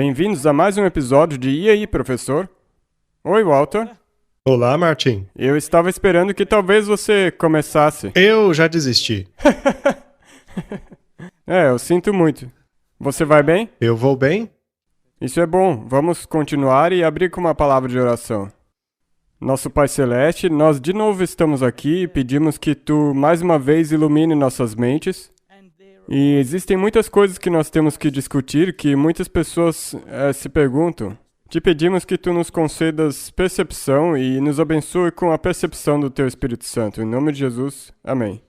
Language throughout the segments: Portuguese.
Bem-vindos a mais um episódio de E aí, professor? Oi, Walter. Olá, Martin. Eu estava esperando que talvez você começasse. Eu já desisti. Eu sinto muito. Você vai bem? Eu vou bem? Isso é bom. Vamos continuar e abrir com uma palavra de oração. Nosso Pai Celeste, nós de novo estamos aqui e pedimos que Tu, mais uma vez, ilumine nossas mentes. E existem muitas coisas que nós temos que discutir que muitas pessoas se perguntam. Te pedimos que Tu nos concedas percepção e nos abençoe com a percepção do Teu Espírito Santo. Em nome de Jesus, amém.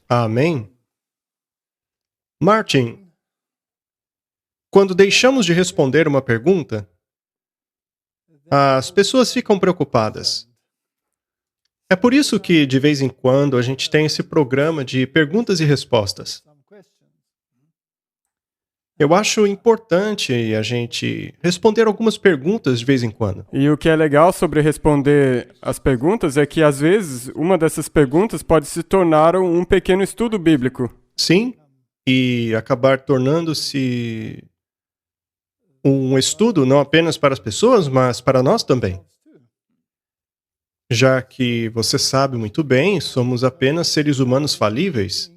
Amém. Martin, quando deixamos de responder uma pergunta, as pessoas ficam preocupadas. É por isso que, de vez em quando, a gente tem esse programa de perguntas e respostas. Eu acho importante a gente responder algumas perguntas de vez em quando. E o que é legal sobre responder as perguntas é que, às vezes, uma dessas perguntas pode se tornar um pequeno estudo bíblico. Sim, e acabar tornando-se um estudo não apenas para as pessoas, mas para nós também. Já que você sabe muito bem, somos apenas seres humanos falíveis.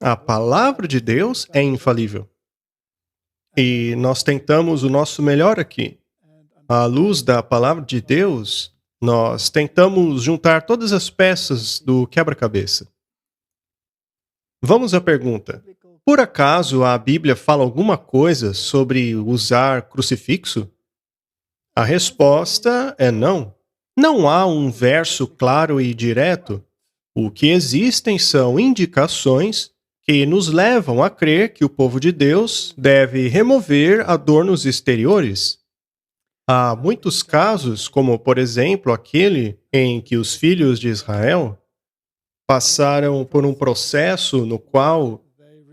A palavra de Deus é infalível. E nós tentamos o nosso melhor aqui. À luz da palavra de Deus, nós tentamos juntar todas as peças do quebra-cabeça. Vamos à pergunta. Por acaso a Bíblia fala alguma coisa sobre usar crucifixo? A resposta é não. Não há um verso claro e direto. O que existem são indicações que nos levam a crer que o povo de Deus deve remover adornos exteriores. Há muitos casos, como por exemplo aquele em que os filhos de Israel passaram por um processo no qual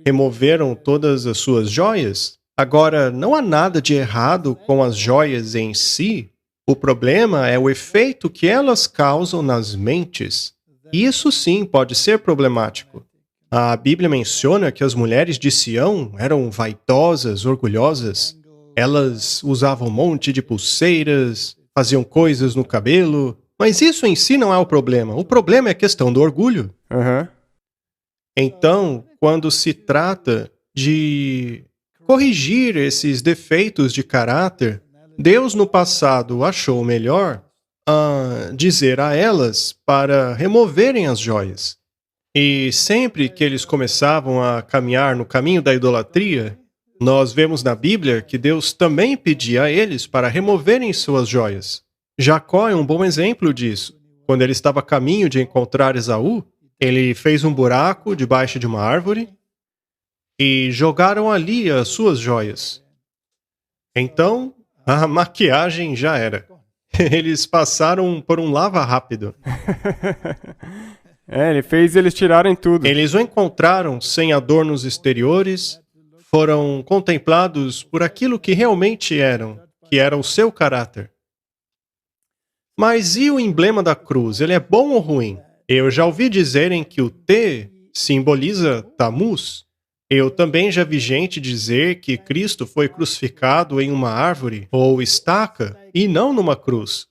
removeram todas as suas joias. Agora, não há nada de errado com as joias em si. O problema é o efeito que elas causam nas mentes. Isso sim pode ser problemático. A Bíblia menciona que as mulheres de Sião eram vaidosas, orgulhosas. Elas usavam um monte de pulseiras, faziam coisas no cabelo. Mas isso em si não é o problema. O problema é a questão do orgulho. Então, quando se trata de corrigir esses defeitos de caráter, Deus no passado achou melhor dizer a elas para removerem as joias. E sempre que eles começavam a caminhar no caminho da idolatria, nós vemos na Bíblia que Deus também pedia a eles para removerem suas joias. Jacó é um bom exemplo disso. Quando ele estava a caminho de encontrar Esaú, ele fez um buraco debaixo de uma árvore e jogaram ali as suas joias. Então, a maquiagem já era. Eles passaram por um lava rápido. Ele fez eles tirarem tudo. Eles o encontraram sem adornos exteriores, foram contemplados por aquilo que realmente eram, que era o seu caráter. Mas e o emblema da cruz? Ele é bom ou ruim? Eu já ouvi dizerem que o T simboliza Tammuz. Eu também já vi gente dizer que Cristo foi crucificado em uma árvore ou estaca e não numa cruz.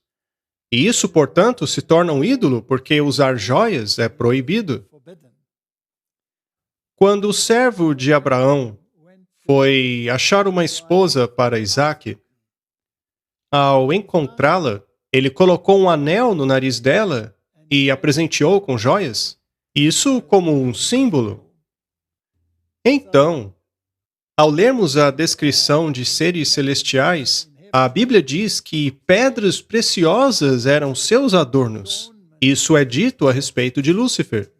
E isso, portanto, se torna um ídolo porque usar joias é proibido. Quando o servo de Abraão foi achar uma esposa para Isaque, ao encontrá-la, ele colocou um anel no nariz dela e a presenteou com joias, isso como um símbolo. Então, ao lermos a descrição de seres celestiais, a Bíblia diz que pedras preciosas eram seus adornos. Isso é dito a respeito de Lúcifer.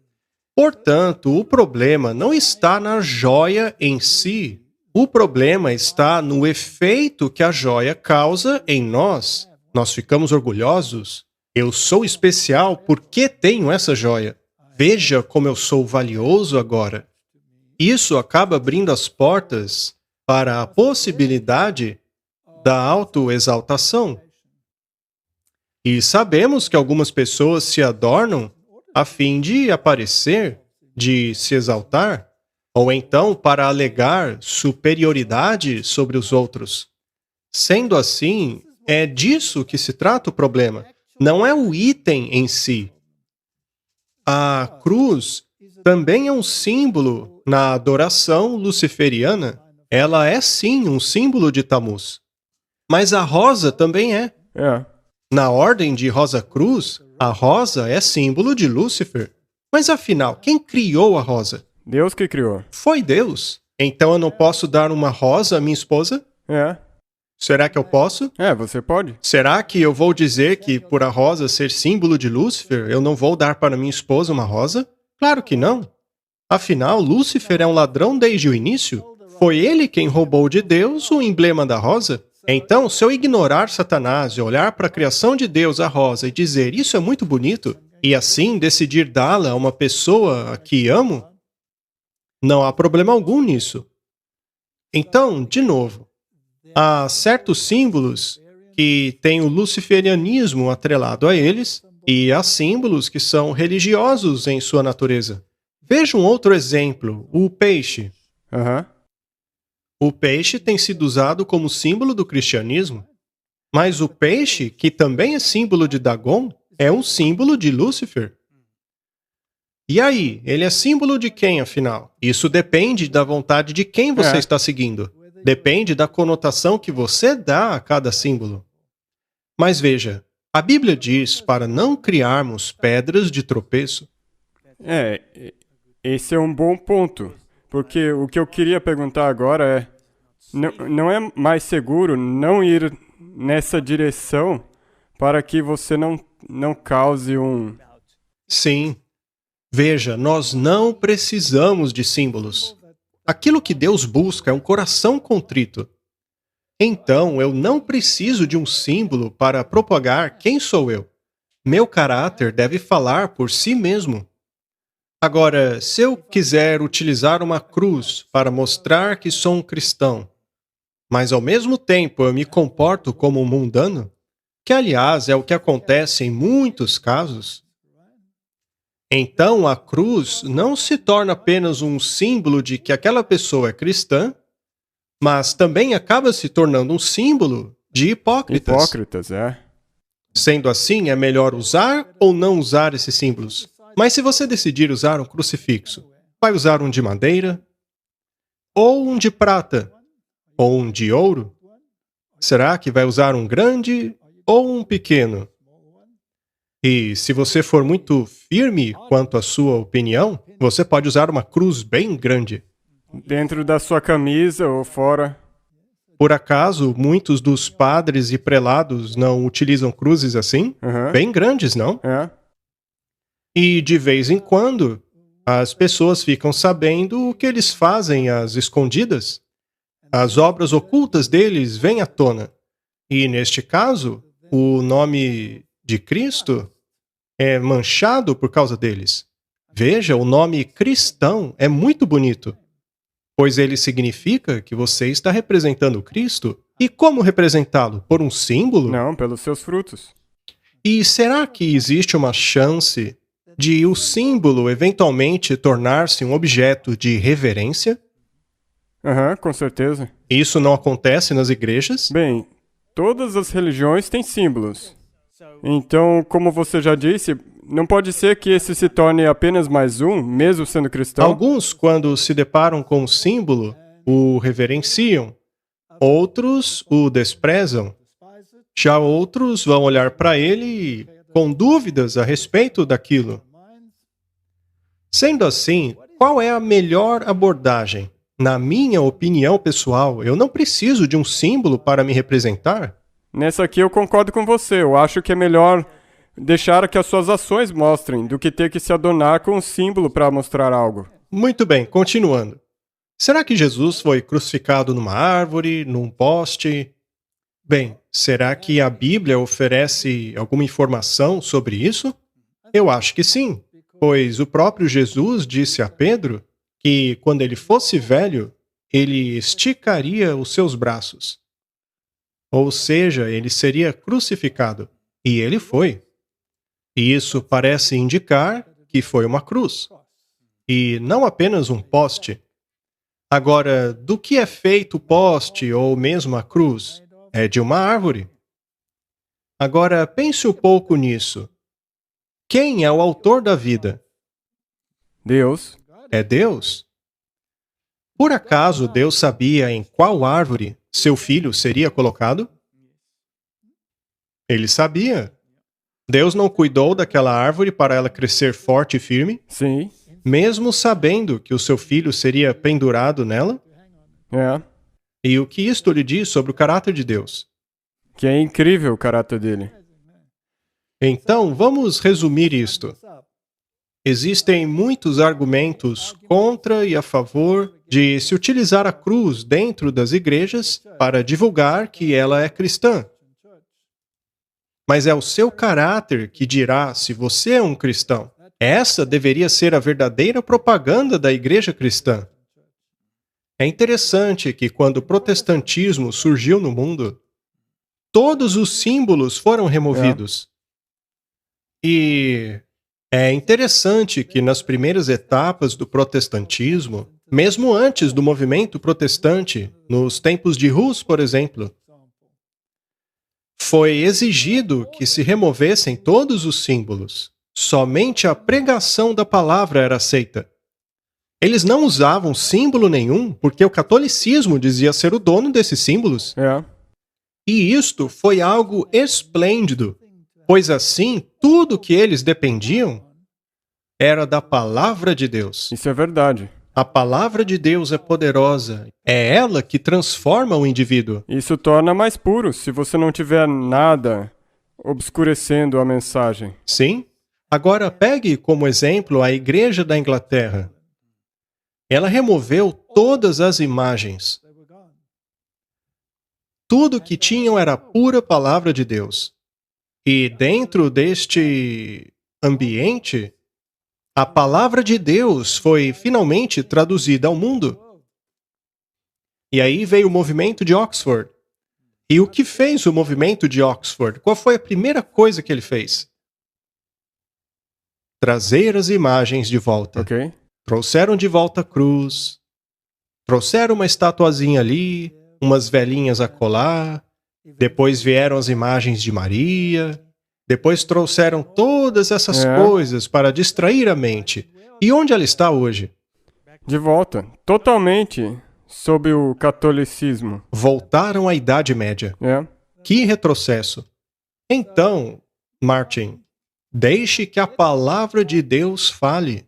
Portanto, o problema não está na joia em si. O problema está no efeito que a joia causa em nós. Nós ficamos orgulhosos. Eu sou especial porque tenho essa joia. Veja como eu sou valioso agora. Isso acaba abrindo as portas para a possibilidade da autoexaltação. E sabemos que algumas pessoas se adornam a fim de aparecer, de se exaltar. ou então para alegar superioridade sobre os outros. Sendo assim, é disso que se trata o problema. Não é o item em si. A cruz também é um símbolo na adoração luciferiana. Ela é sim um símbolo de Tammuz. Mas a rosa também é. É. Na ordem de Rosa Cruz, a rosa é símbolo de Lúcifer. Mas afinal, quem criou a rosa? Deus que criou. Foi Deus. Então eu não posso dar uma rosa à minha esposa? É. Será que eu posso? É, você pode. Será que eu vou dizer que por a rosa ser símbolo de Lúcifer, eu não vou dar para minha esposa uma rosa? Claro que não. Afinal, Lúcifer é um ladrão desde o início. Foi ele quem roubou de Deus o emblema da rosa. Então, se eu ignorar Satanás e olhar para a criação de Deus, a rosa, e dizer isso é muito bonito, e assim decidir dá-la a uma pessoa a que amo, não há problema algum nisso. Então, de novo, há certos símbolos que têm o luciferianismo atrelado a eles, e há símbolos que são religiosos em sua natureza. Veja um outro exemplo, o peixe. Aham. O peixe tem sido usado como símbolo do cristianismo, mas o peixe, que também é símbolo de Dagon, é um símbolo de Lúcifer. E aí, ele é símbolo de quem, afinal? Isso depende da vontade de quem você É. está seguindo. Depende da conotação que você dá a cada símbolo. Mas veja, a Bíblia diz para não criarmos pedras de tropeço. Esse é um bom ponto. Porque o que eu queria perguntar agora é: não é mais seguro não ir nessa direção para que você não cause um. Sim. Veja, nós não precisamos de símbolos. Aquilo que Deus busca é um coração contrito. Então, eu não preciso de um símbolo para propagar quem sou eu. Meu caráter deve falar por si mesmo. Agora, se eu quiser utilizar uma cruz para mostrar que sou um cristão, mas ao mesmo tempo eu me comporto como um mundano, que aliás é o que acontece em muitos casos, então a cruz não se torna apenas um símbolo de que aquela pessoa é cristã, mas também acaba se tornando um símbolo de hipócritas. Hipócritas, é. Sendo assim, é melhor usar ou não usar esses símbolos? Mas se você decidir usar um crucifixo, vai usar um de madeira? Ou um de prata? Ou um de ouro? Será que vai usar um grande ou um pequeno? E se você for muito firme quanto à sua opinião, você pode usar uma cruz bem grande. Dentro da sua camisa ou fora. Por acaso, muitos dos padres e prelados não utilizam cruzes assim? Aham. Bem grandes, não? É. E de vez em quando, as pessoas ficam sabendo o que eles fazem às escondidas. As obras ocultas deles vêm à tona. E neste caso, o nome de Cristo é manchado por causa deles. Veja, o nome cristão é muito bonito, pois ele significa que você está representando Cristo. E como representá-lo? Por um símbolo? Não, pelos seus frutos. E será que existe uma chance de o símbolo eventualmente tornar-se um objeto de reverência? Aham, com certeza. Isso não acontece nas igrejas? Bem, todas as religiões têm símbolos. Então, como você já disse, não pode ser que esse se torne apenas mais um, mesmo sendo cristão. Alguns, quando se deparam com o símbolo, o reverenciam. Outros o desprezam. Já outros vão olhar para ele com dúvidas a respeito daquilo. Sendo assim, qual é a melhor abordagem? Na minha opinião pessoal, eu não preciso de um símbolo para me representar. Nessa aqui eu concordo com você. Eu acho que é melhor deixar que as suas ações mostrem do que ter que se adornar com um símbolo para mostrar algo. Muito bem, continuando. Será que Jesus foi crucificado numa árvore, num poste? Bem, será que a Bíblia oferece alguma informação sobre isso? Eu acho que sim, pois o próprio Jesus disse a Pedro que, quando ele fosse velho, ele esticaria os seus braços. Ou seja, ele seria crucificado. E ele foi. E isso parece indicar que foi uma cruz. E não apenas um poste. Agora, do que é feito o poste ou mesmo a cruz? É de uma árvore. Agora, pense um pouco nisso. Quem é o autor da vida? Deus. É Deus. Por acaso Deus sabia em qual árvore seu filho seria colocado? Ele sabia. Deus não cuidou daquela árvore para ela crescer forte e firme, Sim. mesmo sabendo que o seu filho seria pendurado nela? É. E o que isto lhe diz sobre o caráter de Deus? Que é incrível o caráter dele. Então, vamos resumir isto. Existem muitos argumentos contra e a favor de se utilizar a cruz dentro das igrejas para divulgar que ela é cristã. Mas é o seu caráter que dirá se você é um cristão. Essa deveria ser a verdadeira propaganda da igreja cristã. É interessante que quando o protestantismo surgiu no mundo, todos os símbolos foram removidos. E é interessante que nas primeiras etapas do protestantismo, mesmo antes do movimento protestante, nos tempos de Hus, por exemplo, foi exigido que se removessem todos os símbolos. Somente a pregação da palavra era aceita. Eles não usavam símbolo nenhum porque o catolicismo dizia ser o dono desses símbolos. É. E isto foi algo esplêndido, pois assim tudo que eles dependiam era da palavra de Deus. Isso é verdade. A palavra de Deus é poderosa. É ela que transforma o indivíduo. Isso torna mais puro se você não tiver nada obscurecendo a mensagem. Sim? Agora pegue como exemplo a Igreja da Inglaterra. Ela removeu todas as imagens. Tudo que tinham era a pura palavra de Deus. E dentro deste ambiente, a palavra de Deus foi finalmente traduzida ao mundo. E aí veio o movimento de Oxford. E o que fez o movimento de Oxford? Qual foi a primeira coisa que ele fez? Trazer as imagens de volta. Ok? Trouxeram de volta a cruz, trouxeram uma estatuazinha ali, umas velhinhas a colar, depois vieram as imagens de Maria, depois trouxeram todas essas coisas para distrair a mente. E onde ela está hoje? De volta. Totalmente sob o catolicismo. Voltaram à Idade Média. É. Que retrocesso! Então, Martin, deixe que a palavra de Deus fale.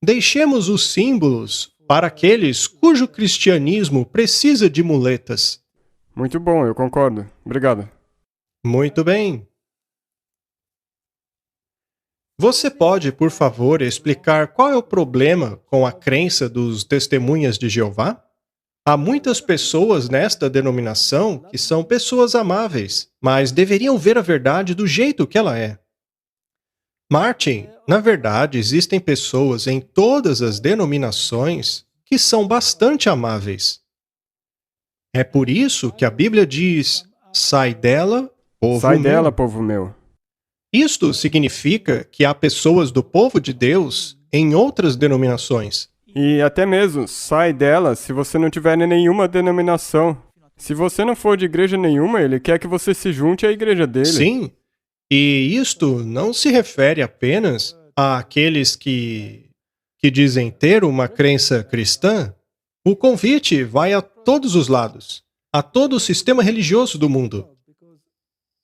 Deixemos os símbolos para aqueles cujo cristianismo precisa de muletas. Muito bom, eu concordo. Obrigado. Muito bem. Você pode, por favor, explicar qual é o problema com a crença dos testemunhas de Jeová? Há muitas pessoas nesta denominação que são pessoas amáveis, mas deveriam ver a verdade do jeito que ela é. Martin, na verdade, existem pessoas em todas as denominações que são bastante amáveis. É por isso que a Bíblia diz: sai dela, povo Sai meu. dela, povo meu. Isto significa que há pessoas do povo de Deus em outras denominações. E até mesmo, sai dela se você não tiver em nenhuma denominação. Se você não for de igreja nenhuma, ele quer que você se junte à igreja dele. Sim, e isto não se refere apenas àqueles que dizem ter uma crença cristã. O convite vai a todos os lados, a todo o sistema religioso do mundo.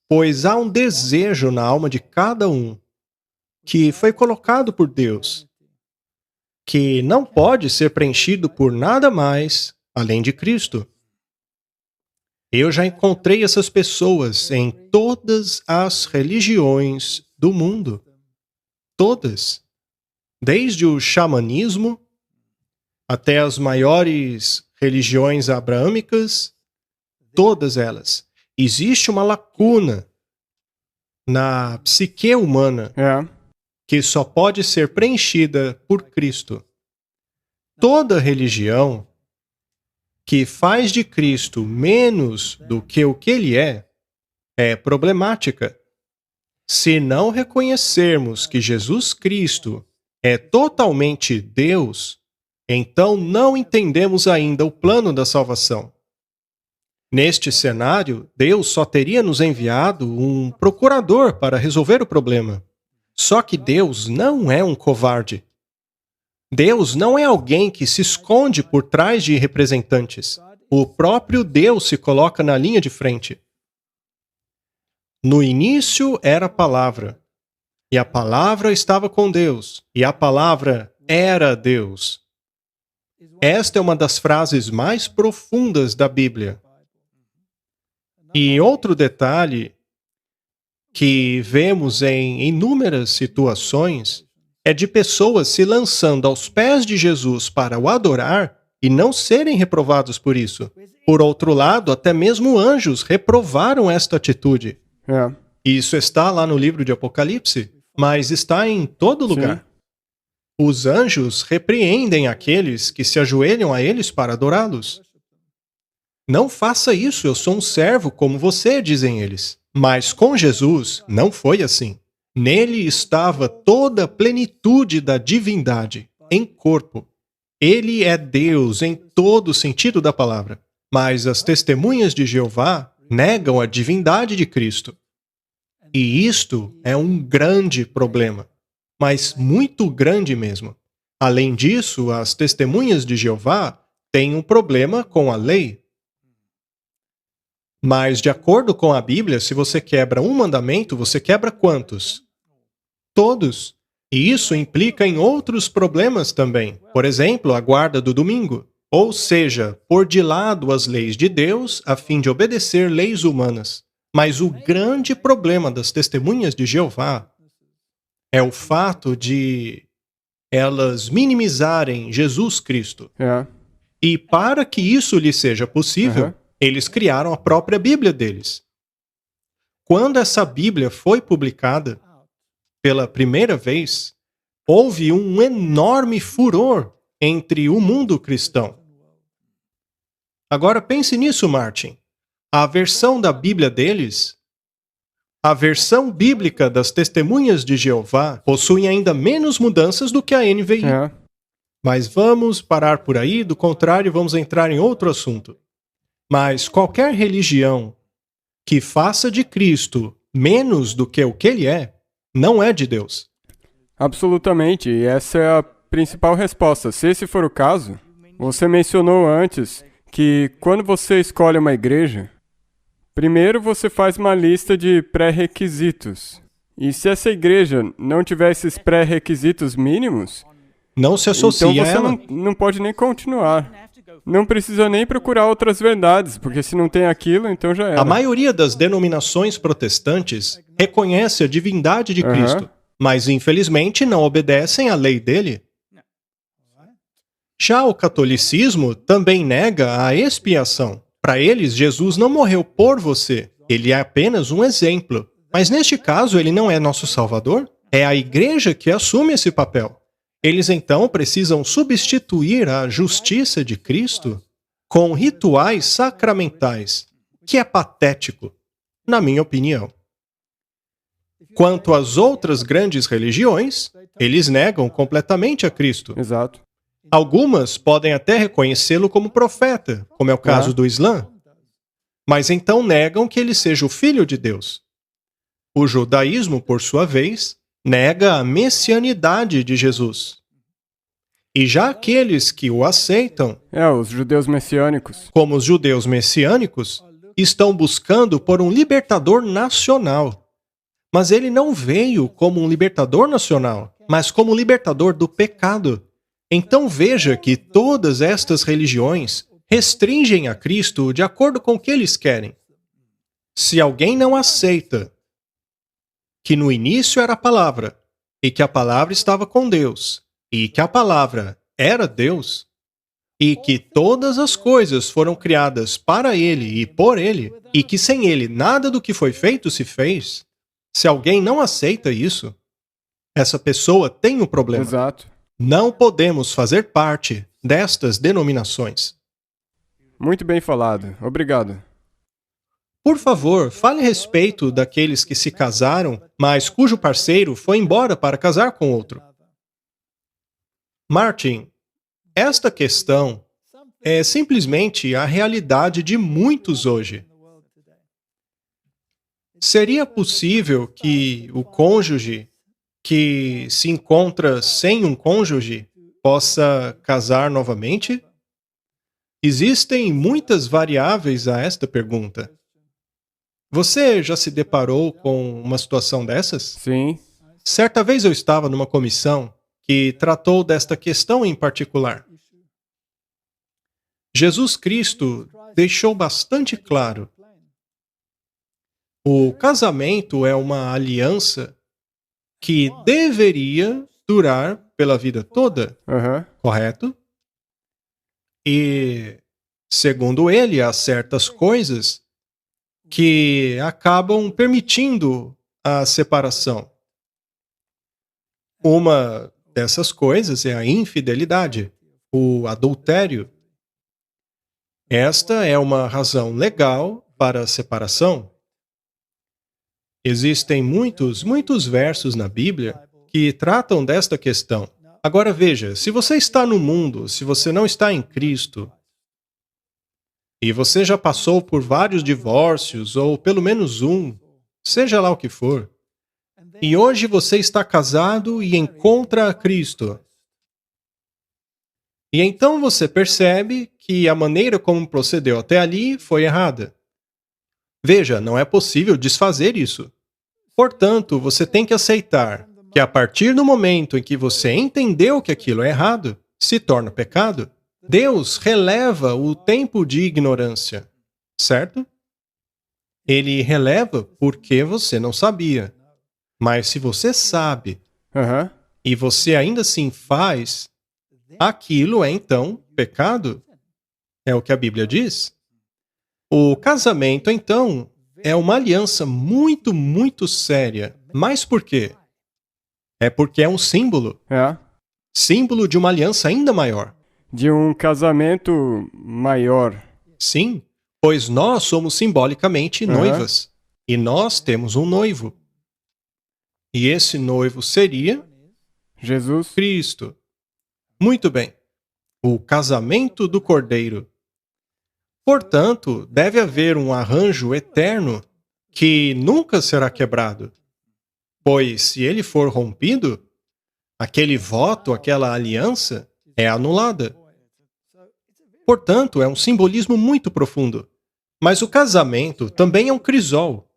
Pois há um desejo na alma de cada um que foi colocado por Deus, que não pode ser preenchido por nada mais além de Cristo. Eu já encontrei essas pessoas em todas as religiões do mundo. Todas. Desde o xamanismo até as maiores religiões abraâmicas, todas elas. Existe uma lacuna na psique humana É. que só pode ser preenchida por Cristo. Toda religião que faz de Cristo menos do que o que ele é problemática. Se não reconhecermos que Jesus Cristo é totalmente Deus, Então não entendemos ainda o plano da salvação. Neste cenário, Deus só teria nos enviado um procurador para resolver o problema. Só que Deus não é um covarde. Deus não é alguém que se esconde por trás de representantes. O próprio Deus se coloca na linha de frente. No início era a palavra, e a palavra estava com Deus, e a palavra era Deus. Esta é uma das frases mais profundas da Bíblia. E outro detalhe que vemos em inúmeras situações é de pessoas se lançando aos pés de Jesus para o adorar e não serem reprovados por isso. Por outro lado, até mesmo anjos reprovaram esta atitude. É. Isso está lá no livro de Apocalipse, mas está em todo lugar. Sim. Os anjos repreendem aqueles que se ajoelham a eles para adorá-los. Não faça isso, eu sou um servo como você, dizem eles. Mas com Jesus não foi assim. Nele estava toda a plenitude da divindade, em corpo. Ele é Deus em todo o sentido da palavra. Mas as testemunhas de Jeová negam a divindade de Cristo. E isto é um grande problema, mas muito grande mesmo. Além disso, as testemunhas de Jeová têm um problema com a lei. Mas, de acordo com a Bíblia, se você quebra um mandamento, você quebra quantos? Todos. E isso implica em outros problemas também. Por exemplo, a guarda do domingo. Ou seja, pôr de lado as leis de Deus a fim de obedecer leis humanas. Mas o grande problema das testemunhas de Jeová é o fato de elas minimizarem Jesus Cristo. É. E para que isso lhe seja possível, eles criaram a própria Bíblia deles. Quando essa Bíblia foi publicada pela primeira vez, houve um enorme furor entre o mundo cristão. Agora pense nisso, Martin. A versão da Bíblia deles, a versão bíblica das Testemunhas de Jeová, possui ainda menos mudanças do que a NVI. É. Mas vamos parar por aí, do contrário, vamos entrar em outro assunto. Mas qualquer religião que faça de Cristo menos do que o que ele é, não é de Deus. Absolutamente, e essa é a principal resposta. Se esse for o caso, você mencionou antes que quando você escolhe uma igreja, primeiro você faz uma lista de pré-requisitos. E se essa igreja não tiver esses pré-requisitos mínimos, Não se associa então a você ela. não pode nem continuar. Não precisa nem procurar outras verdades, porque se não tem aquilo, então já era. A maioria das denominações protestantes reconhece a divindade de Cristo, mas infelizmente não obedecem à lei dele. Já o catolicismo também nega a expiação. Para eles, Jesus não morreu por você. Ele é apenas um exemplo. Mas neste caso, ele não é nosso Salvador? É a igreja que assume esse papel. Eles então precisam substituir a justiça de Cristo com rituais sacramentais, que é patético, na minha opinião. Quanto às outras grandes religiões, eles negam completamente a Cristo. Exato. Algumas podem até reconhecê-lo como profeta, como é o caso do Islã, mas então negam que ele seja o Filho de Deus. O judaísmo, por sua vez, nega a messianidade de Jesus. E já aqueles que o aceitam, Os judeus messiânicos. como os judeus messiânicos, estão buscando por um libertador nacional. Mas ele não veio como um libertador nacional, mas como libertador do pecado. Então veja que todas estas religiões restringem a Cristo de acordo com o que eles querem. Se alguém não aceita que no início era a palavra, e que a palavra estava com Deus, e que a palavra era Deus, e que todas as coisas foram criadas para ele e por ele, e que sem ele nada do que foi feito se fez, se alguém não aceita isso, essa pessoa tem um problema. Exato. Não podemos fazer parte destas denominações. Muito bem falado. Obrigado. Por favor, fale a respeito daqueles que se casaram, mas cujo parceiro foi embora para casar com outro. Martin, Esta questão é simplesmente a realidade de muitos hoje. Seria possível que o cônjuge que se encontra sem um cônjuge possa casar novamente? Existem muitas variáveis a esta pergunta. Você já se deparou com uma situação dessas? Sim. Certa vez eu estava numa comissão que tratou desta questão em particular. Jesus Cristo deixou bastante claro: o casamento é uma aliança que deveria durar pela vida toda, Aham. correto? E, segundo ele, há certas coisas que acabam permitindo a separação. Uma dessas coisas é a infidelidade, o adultério. Esta é uma razão legal para a separação. Existem muitos versos na Bíblia que tratam desta questão. Agora veja, se você está no mundo, se você não está em Cristo, e você já passou por vários divórcios, ou pelo menos um, seja lá o que for, e hoje você está casado e encontra a Cristo, e então você percebe que a maneira como procedeu até ali foi errada. Veja, não é possível desfazer isso. Portanto, você tem que aceitar que a partir do momento em que você entendeu que aquilo é errado, se torna pecado. Deus releva o tempo de ignorância, certo? Ele releva porque você não sabia. Mas se você sabe Aham. e você ainda assim faz, aquilo é então pecado. É o que a Bíblia diz. O casamento, então, é uma aliança muito séria. Mas por quê? É porque é um símbolo. É. Símbolo de uma aliança ainda maior. De um casamento maior. Sim, pois nós somos simbolicamente Aham. noivas. E nós temos um noivo. E esse noivo seria Jesus. Cristo. Muito bem. O casamento do Cordeiro. Portanto, deve haver um arranjo eterno que nunca será quebrado. Pois, se ele for rompido, aquele voto, aquela aliança, é anulada. Portanto, é um simbolismo muito profundo. Mas o casamento também é um crisol.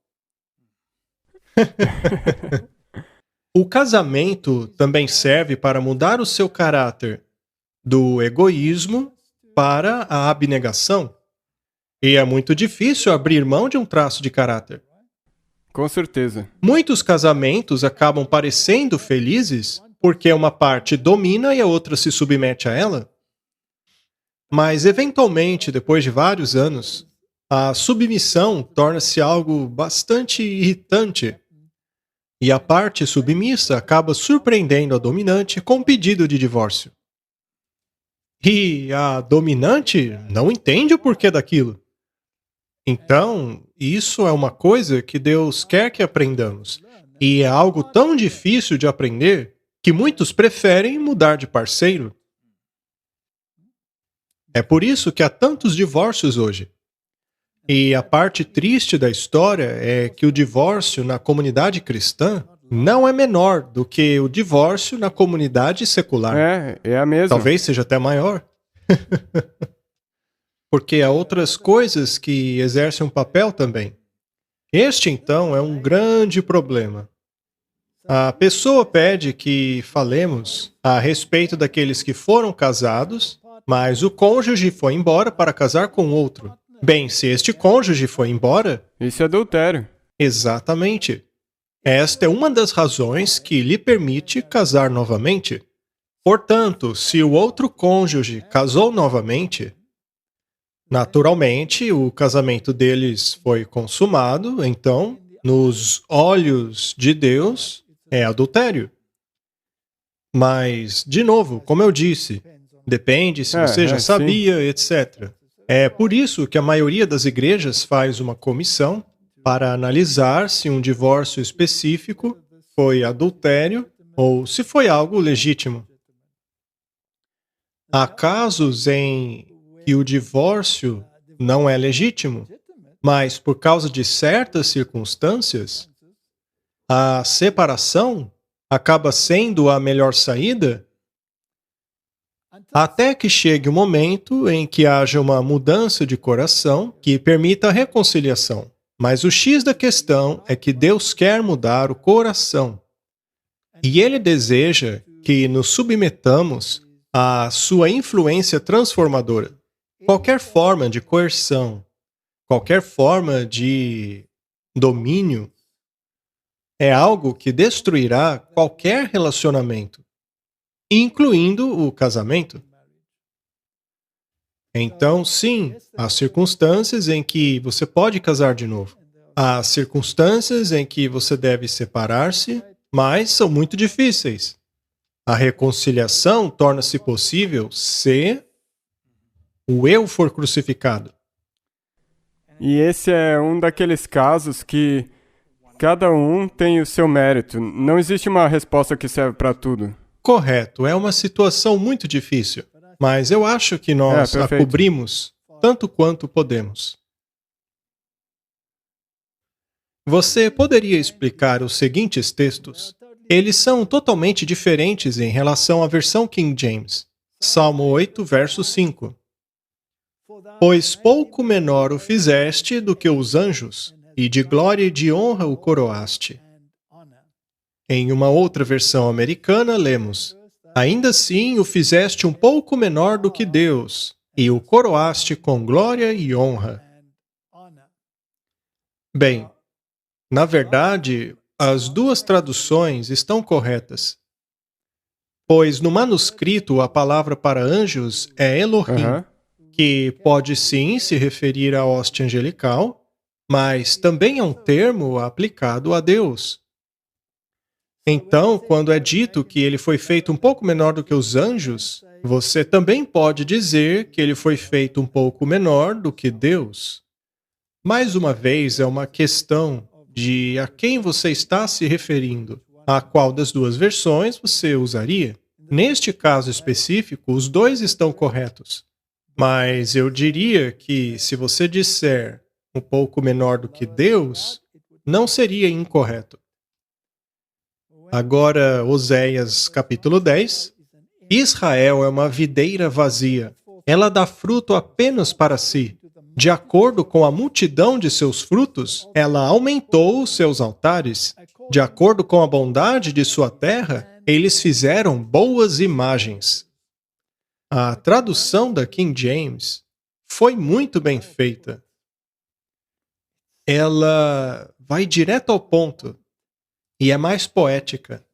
O casamento também serve para mudar o seu caráter do egoísmo para a abnegação. E é muito difícil abrir mão de um traço de caráter. Com certeza. Muitos casamentos acabam parecendo felizes porque uma parte domina e a outra se submete a ela. Mas, eventualmente, depois de vários anos, a submissão torna-se algo bastante irritante. E a parte submissa acaba surpreendendo a dominante com um pedido de divórcio. E a dominante não entende o porquê daquilo. Então, isso é uma coisa que Deus quer que aprendamos. E é algo tão difícil de aprender que muitos preferem mudar de parceiro. É por isso que há tantos divórcios hoje. E a parte triste da história é que o divórcio na comunidade cristã não é menor do que o divórcio na comunidade secular. É a mesma. Talvez seja até maior. Porque há outras coisas que exercem um papel também. Este, então, é um grande problema. A pessoa pede que falemos a respeito daqueles que foram casados, mas o cônjuge foi embora para casar com outro. Bem, se este cônjuge foi embora... Isso é adultério. Exatamente. Esta é uma das razões que lhe permite casar novamente. Portanto, se o outro cônjuge casou novamente, naturalmente o casamento deles foi consumado, então, nos olhos de Deus, é adultério. Mas, de novo, como eu disse, depende se você já sim. sabia, etc. É por isso que a maioria das igrejas faz uma comissão para analisar se um divórcio específico foi adultério ou se foi algo legítimo. Há casos em que o divórcio não é legítimo, mas por causa de certas circunstâncias, a separação acaba sendo a melhor saída até que chegue o momento em que haja uma mudança de coração que permita a reconciliação. Mas o X da questão é que Deus quer mudar o coração. E Ele deseja que nos submetamos à sua influência transformadora. Qualquer forma de coerção, qualquer forma de domínio, é algo que destruirá qualquer relacionamento, incluindo o casamento. Então, sim, há circunstâncias em que você pode casar de novo. Há circunstâncias em que você deve separar-se, mas são muito difíceis. A reconciliação torna-se possível se o eu for crucificado. E esse é um daqueles casos que cada um tem o seu mérito. Não existe uma resposta que serve para tudo. Correto, é uma situação muito difícil, mas eu acho que nós a perfeito. cobrimos tanto quanto podemos. Você poderia explicar os seguintes textos? Eles são totalmente diferentes em relação à versão King James. Salmo 8, verso 5. Pois pouco menor o fizeste do que os anjos, e de glória e de honra o coroaste. Em uma outra versão americana, lemos: ainda assim o fizeste um pouco menor do que Deus, e o coroaste com glória e honra. Bem, na verdade, as duas traduções estão corretas. Pois no manuscrito a palavra para anjos é Elohim, Aham. que pode sim se referir à hoste angelical, mas também é um termo aplicado a Deus. Então, quando é dito que ele foi feito um pouco menor do que os anjos, você também pode dizer que ele foi feito um pouco menor do que Deus. Mais uma vez, é uma questão de a quem você está se referindo, a qual das duas versões você usaria. Neste caso específico, os dois estão corretos. Mas eu diria que se você disser um pouco menor do que Deus, não seria incorreto. Agora, Oséias capítulo 10. Israel é uma videira vazia. Ela dá fruto apenas para si. De acordo com a multidão de seus frutos, ela aumentou os seus altares. De acordo com a bondade de sua terra, eles fizeram boas imagens. A tradução da King James foi muito bem feita. Ela vai direto ao ponto e é mais poética.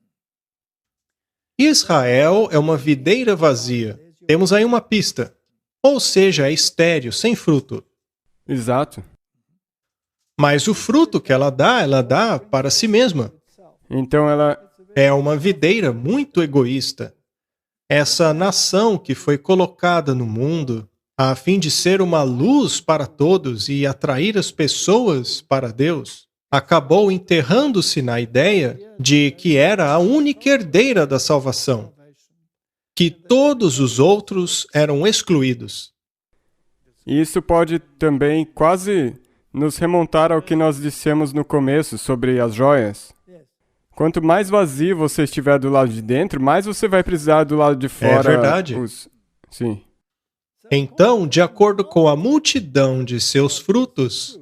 Israel é uma videira vazia. Temos aí uma pista. Ou seja, é estéril, sem fruto. Exato. Mas o fruto que ela dá para si mesma. Então ela... É uma videira muito egoísta. Essa nação que foi colocada no mundo a fim de ser uma luz para todos e atrair as pessoas para Deus, acabou enterrando-se na ideia de que era a única herdeira da salvação, que todos os outros eram excluídos. E isso pode também quase nos remontar ao que nós dissemos no começo sobre as joias. Quanto mais vazio você estiver do lado de dentro, mais você vai precisar do lado de fora. É verdade. Sim. Então, de acordo com a multidão de seus frutos,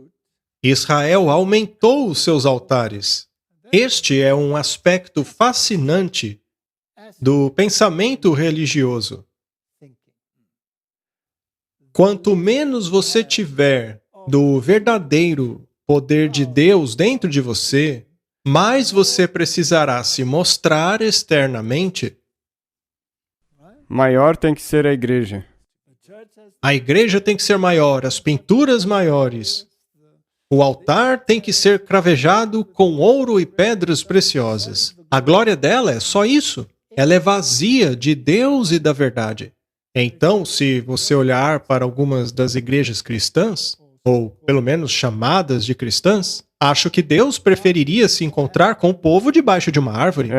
Israel aumentou os seus altares. Este é um aspecto fascinante do pensamento religioso. Quanto menos você tiver do verdadeiro poder de Deus dentro de você, mais você precisará se mostrar externamente. Maior tem que ser a igreja. A igreja tem que ser maior, as pinturas maiores. O altar tem que ser cravejado com ouro e pedras preciosas. A glória dela é só isso. Ela é vazia de Deus e da verdade. Então, se você olhar para algumas das igrejas cristãs, ou pelo menos chamadas de cristãs, acho que Deus preferiria se encontrar com o povo debaixo de uma árvore.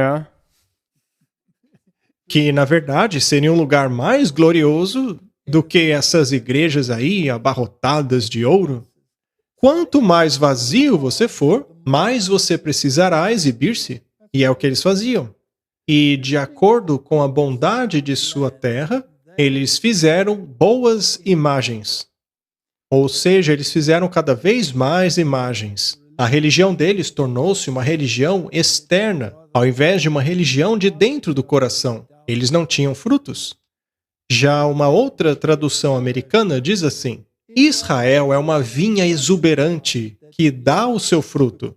que na verdade seria um lugar mais glorioso do que essas igrejas aí abarrotadas de ouro. Quanto mais vazio você for, mais você precisará exibir-se. E é o que eles faziam. E, de acordo com a bondade de sua terra, eles fizeram boas imagens. Ou seja, eles fizeram cada vez mais imagens. A religião deles tornou-se uma religião externa, ao invés de uma religião de dentro do coração. Eles não tinham frutos. Já uma outra tradução americana diz assim: Israel é uma vinha exuberante que dá o seu fruto.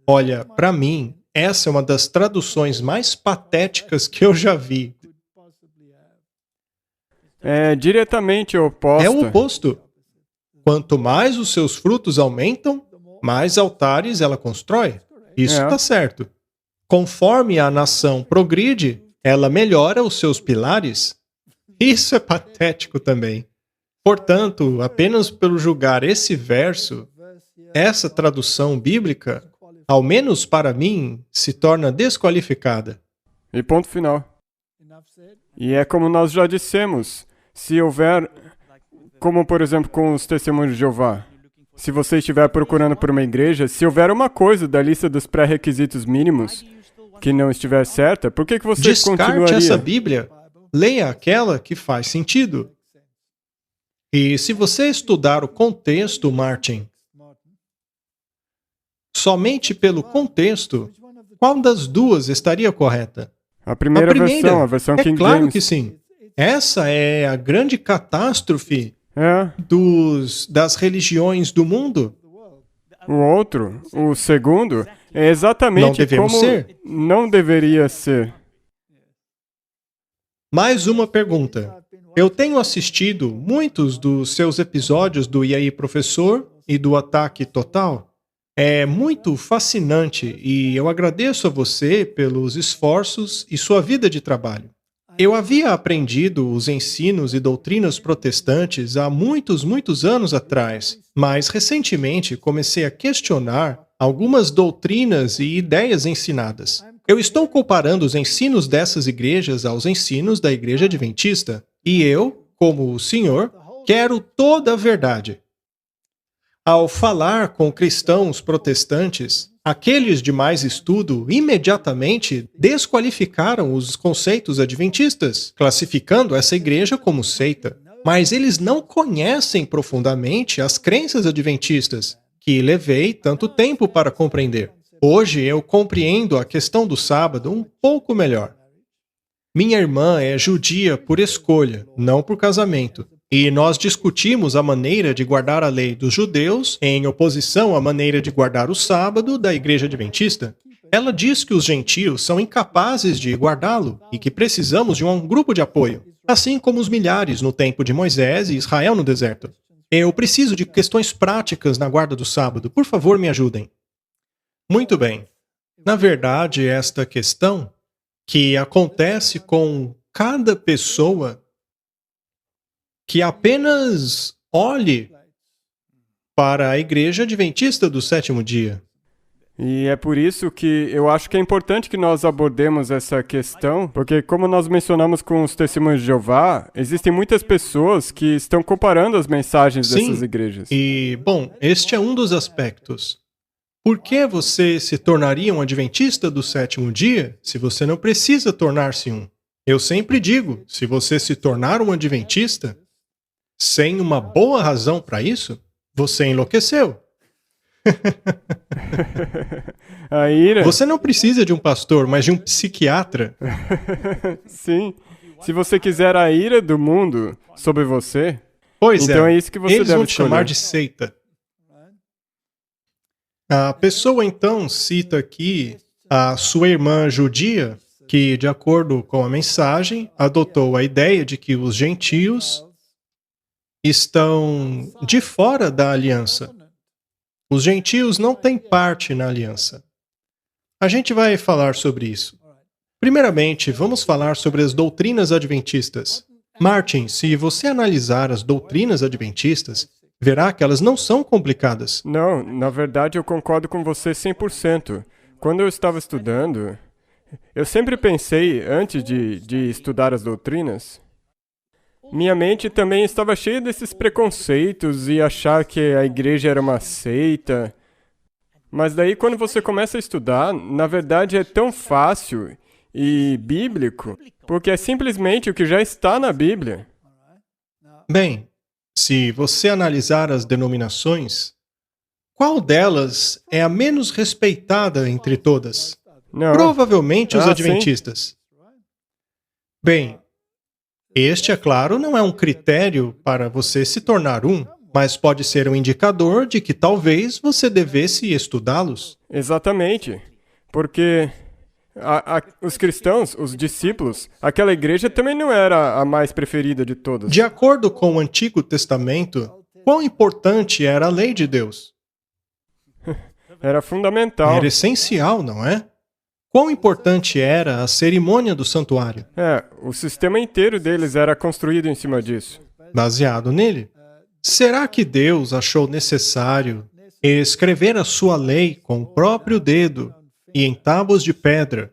Olha, para mim, essa é uma das traduções mais patéticas que eu já vi. É diretamente É oposta. o oposto. Quanto mais os seus frutos aumentam, mais altares ela constrói. Isso está certo. Conforme a nação progride, ela melhora os seus pilares. Isso é patético também. Portanto, apenas pelo julgar esse verso, essa tradução bíblica, ao menos para mim, se torna desqualificada. E ponto final. E é como nós já dissemos, se houver, como por exemplo com os testemunhos de Jeová, se você estiver procurando por uma igreja, se houver uma coisa da lista dos pré-requisitos mínimos que não estiver certa, por que você Descarte continuaria? essa Bíblia, leia aquela que faz sentido. E se você estudar o contexto, Martin, somente pelo contexto, qual das duas estaria correta? A primeira versão, a versão é King claro James. que sim. Essa é a grande catástrofe É. das religiões do mundo. O outro, o segundo, é exatamente Não devemos como ser. não deveria ser. Mais uma pergunta. Eu tenho assistido muitos dos seus episódios do E aí, Professor e do Ataque Total. É muito fascinante e eu agradeço a você pelos esforços e sua vida de trabalho. Eu havia aprendido os ensinos e doutrinas protestantes há muitos anos atrás, mas recentemente comecei a questionar algumas doutrinas e ideias ensinadas. Eu estou comparando os ensinos dessas igrejas aos ensinos da Igreja Adventista, e eu, como o senhor, quero toda a verdade. Ao falar com cristãos protestantes, aqueles de mais estudo imediatamente desqualificaram os conceitos adventistas, classificando essa igreja como seita. Mas eles não conhecem profundamente as crenças adventistas, que levei tanto tempo para compreender. Hoje eu compreendo a questão do sábado um pouco melhor. Minha irmã é judia por escolha, não por casamento. E nós discutimos a maneira de guardar a lei dos judeus em oposição à maneira de guardar o sábado da Igreja Adventista. Ela diz que os gentios são incapazes de guardá-lo e que precisamos de um grupo de apoio, assim como os milhares no tempo de Moisés e Israel no deserto. Eu preciso de questões práticas na guarda do sábado. Por favor, me ajudem. Muito bem. Na verdade, esta questão que acontece com cada pessoa que apenas olhe para a Igreja Adventista do Sétimo Dia. E é por isso que eu acho que é importante que nós abordemos essa questão, porque como nós mencionamos com os testemunhos de Jeová, existem muitas pessoas que estão comparando as mensagens dessas igrejas. E, bom, este é um dos aspectos. Por que você se tornaria um adventista do sétimo dia se você não precisa tornar-se um? Eu sempre digo, se você se tornar um adventista, sem uma boa razão para isso, você enlouqueceu. A ira. Você não precisa de um pastor, mas de um psiquiatra. Sim. Se você quiser a ira do mundo sobre você, Pois então é isso que você eles deve vão te chamar escolher. de seita. A pessoa então cita aqui a sua irmã judia, que, de acordo com a mensagem, adotou a ideia de que os gentios estão de fora da aliança. Os gentios não têm parte na aliança. A gente vai falar sobre isso. Primeiramente, vamos falar sobre as doutrinas adventistas. Martin, se você analisar as doutrinas adventistas, verá que elas não são complicadas. Não, na verdade eu concordo com você 100%. Quando eu estava estudando, Eu sempre pensei, antes de estudar as doutrinas, minha mente também estava cheia desses preconceitos e achar que a igreja era uma seita. Mas daí, quando você começa a estudar, na verdade é tão fácil e bíblico, porque é simplesmente o que já está na Bíblia. Bem, se você analisar as denominações, qual delas é a menos respeitada entre todas? Não. Provavelmente os Sim. adventistas. Bem, este, é claro, não é um critério para você se tornar um, mas pode ser um indicador de que talvez você devesse estudá-los. Exatamente. Porque os cristãos, os discípulos, aquela igreja também não era a mais preferida de todas. De acordo com o Antigo Testamento, quão importante era a lei de Deus? Era fundamental. Era essencial, não é? Quão importante era a cerimônia do santuário? O sistema inteiro deles era construído em cima disso. Baseado nele. Será que Deus achou necessário escrever a sua lei com o próprio dedo e em tábuas de pedra?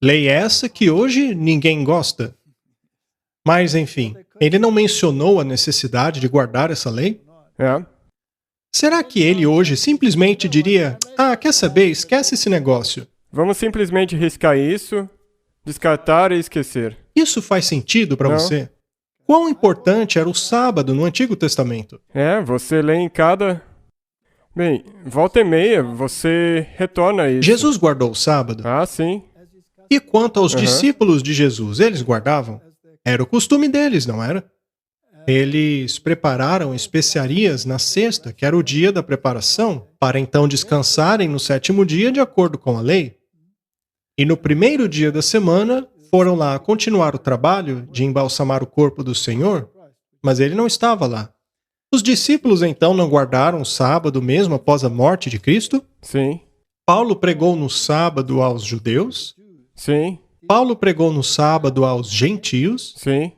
Lei essa que hoje ninguém gosta. Mas, enfim, ele não mencionou a necessidade de guardar essa lei? Será que ele hoje simplesmente diria: quer saber, esquece esse negócio? Vamos simplesmente riscar isso, descartar e esquecer. Isso faz sentido para Não. você? Quão importante era o sábado no Antigo Testamento? Você lê em cada... Bem, volta e meia, você retorna isso. Jesus guardou o sábado? Sim. E quanto aos discípulos de Jesus, eles guardavam? Era o costume deles, não era? Eles prepararam especiarias na sexta, que era o dia da preparação, para então descansarem no sétimo dia de acordo com a lei. E no primeiro dia da semana, foram lá continuar o trabalho de embalsamar o corpo do Senhor, mas ele não estava lá. Os discípulos então não guardaram o sábado mesmo após a morte de Cristo? Sim. Paulo pregou no sábado aos judeus? Sim. Paulo pregou no sábado aos gentios? Sim.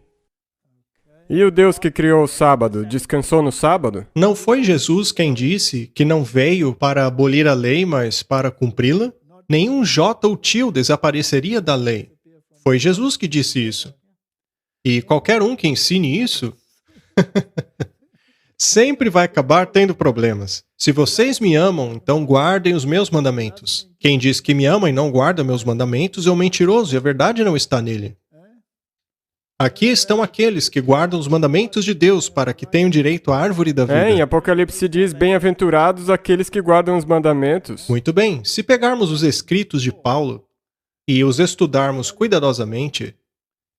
E o Deus que criou o sábado, descansou no sábado? Não foi Jesus quem disse que não veio para abolir a lei, mas para cumpri-la? Nenhum J ou tio desapareceria da lei. Foi Jesus que disse isso. E qualquer um que ensine isso sempre vai acabar tendo problemas. Se vocês me amam, então guardem os meus mandamentos. Quem diz que me ama e não guarda meus mandamentos é um mentiroso e a verdade não está nele. Aqui estão aqueles que guardam os mandamentos de Deus para que tenham direito à árvore da vida. Em Apocalipse diz, bem-aventurados aqueles que guardam os mandamentos. Muito bem, se pegarmos os escritos de Paulo e os estudarmos cuidadosamente,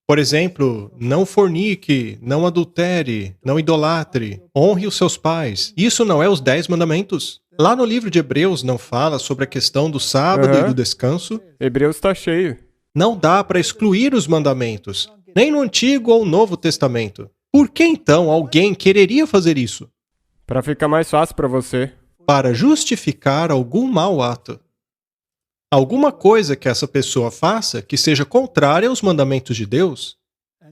por exemplo, não fornique, não adultere, não idolatre, honre os seus pais. Isso não é os 10 mandamentos? Lá no livro de Hebreus não fala sobre a questão do sábado e do descanso? Hebreus está cheio. Não dá para excluir os mandamentos, nem no Antigo ou Novo Testamento. Por que então alguém quereria fazer isso? Para ficar mais fácil para você. Para justificar algum mau ato. Alguma coisa que essa pessoa faça que seja contrária aos mandamentos de Deus?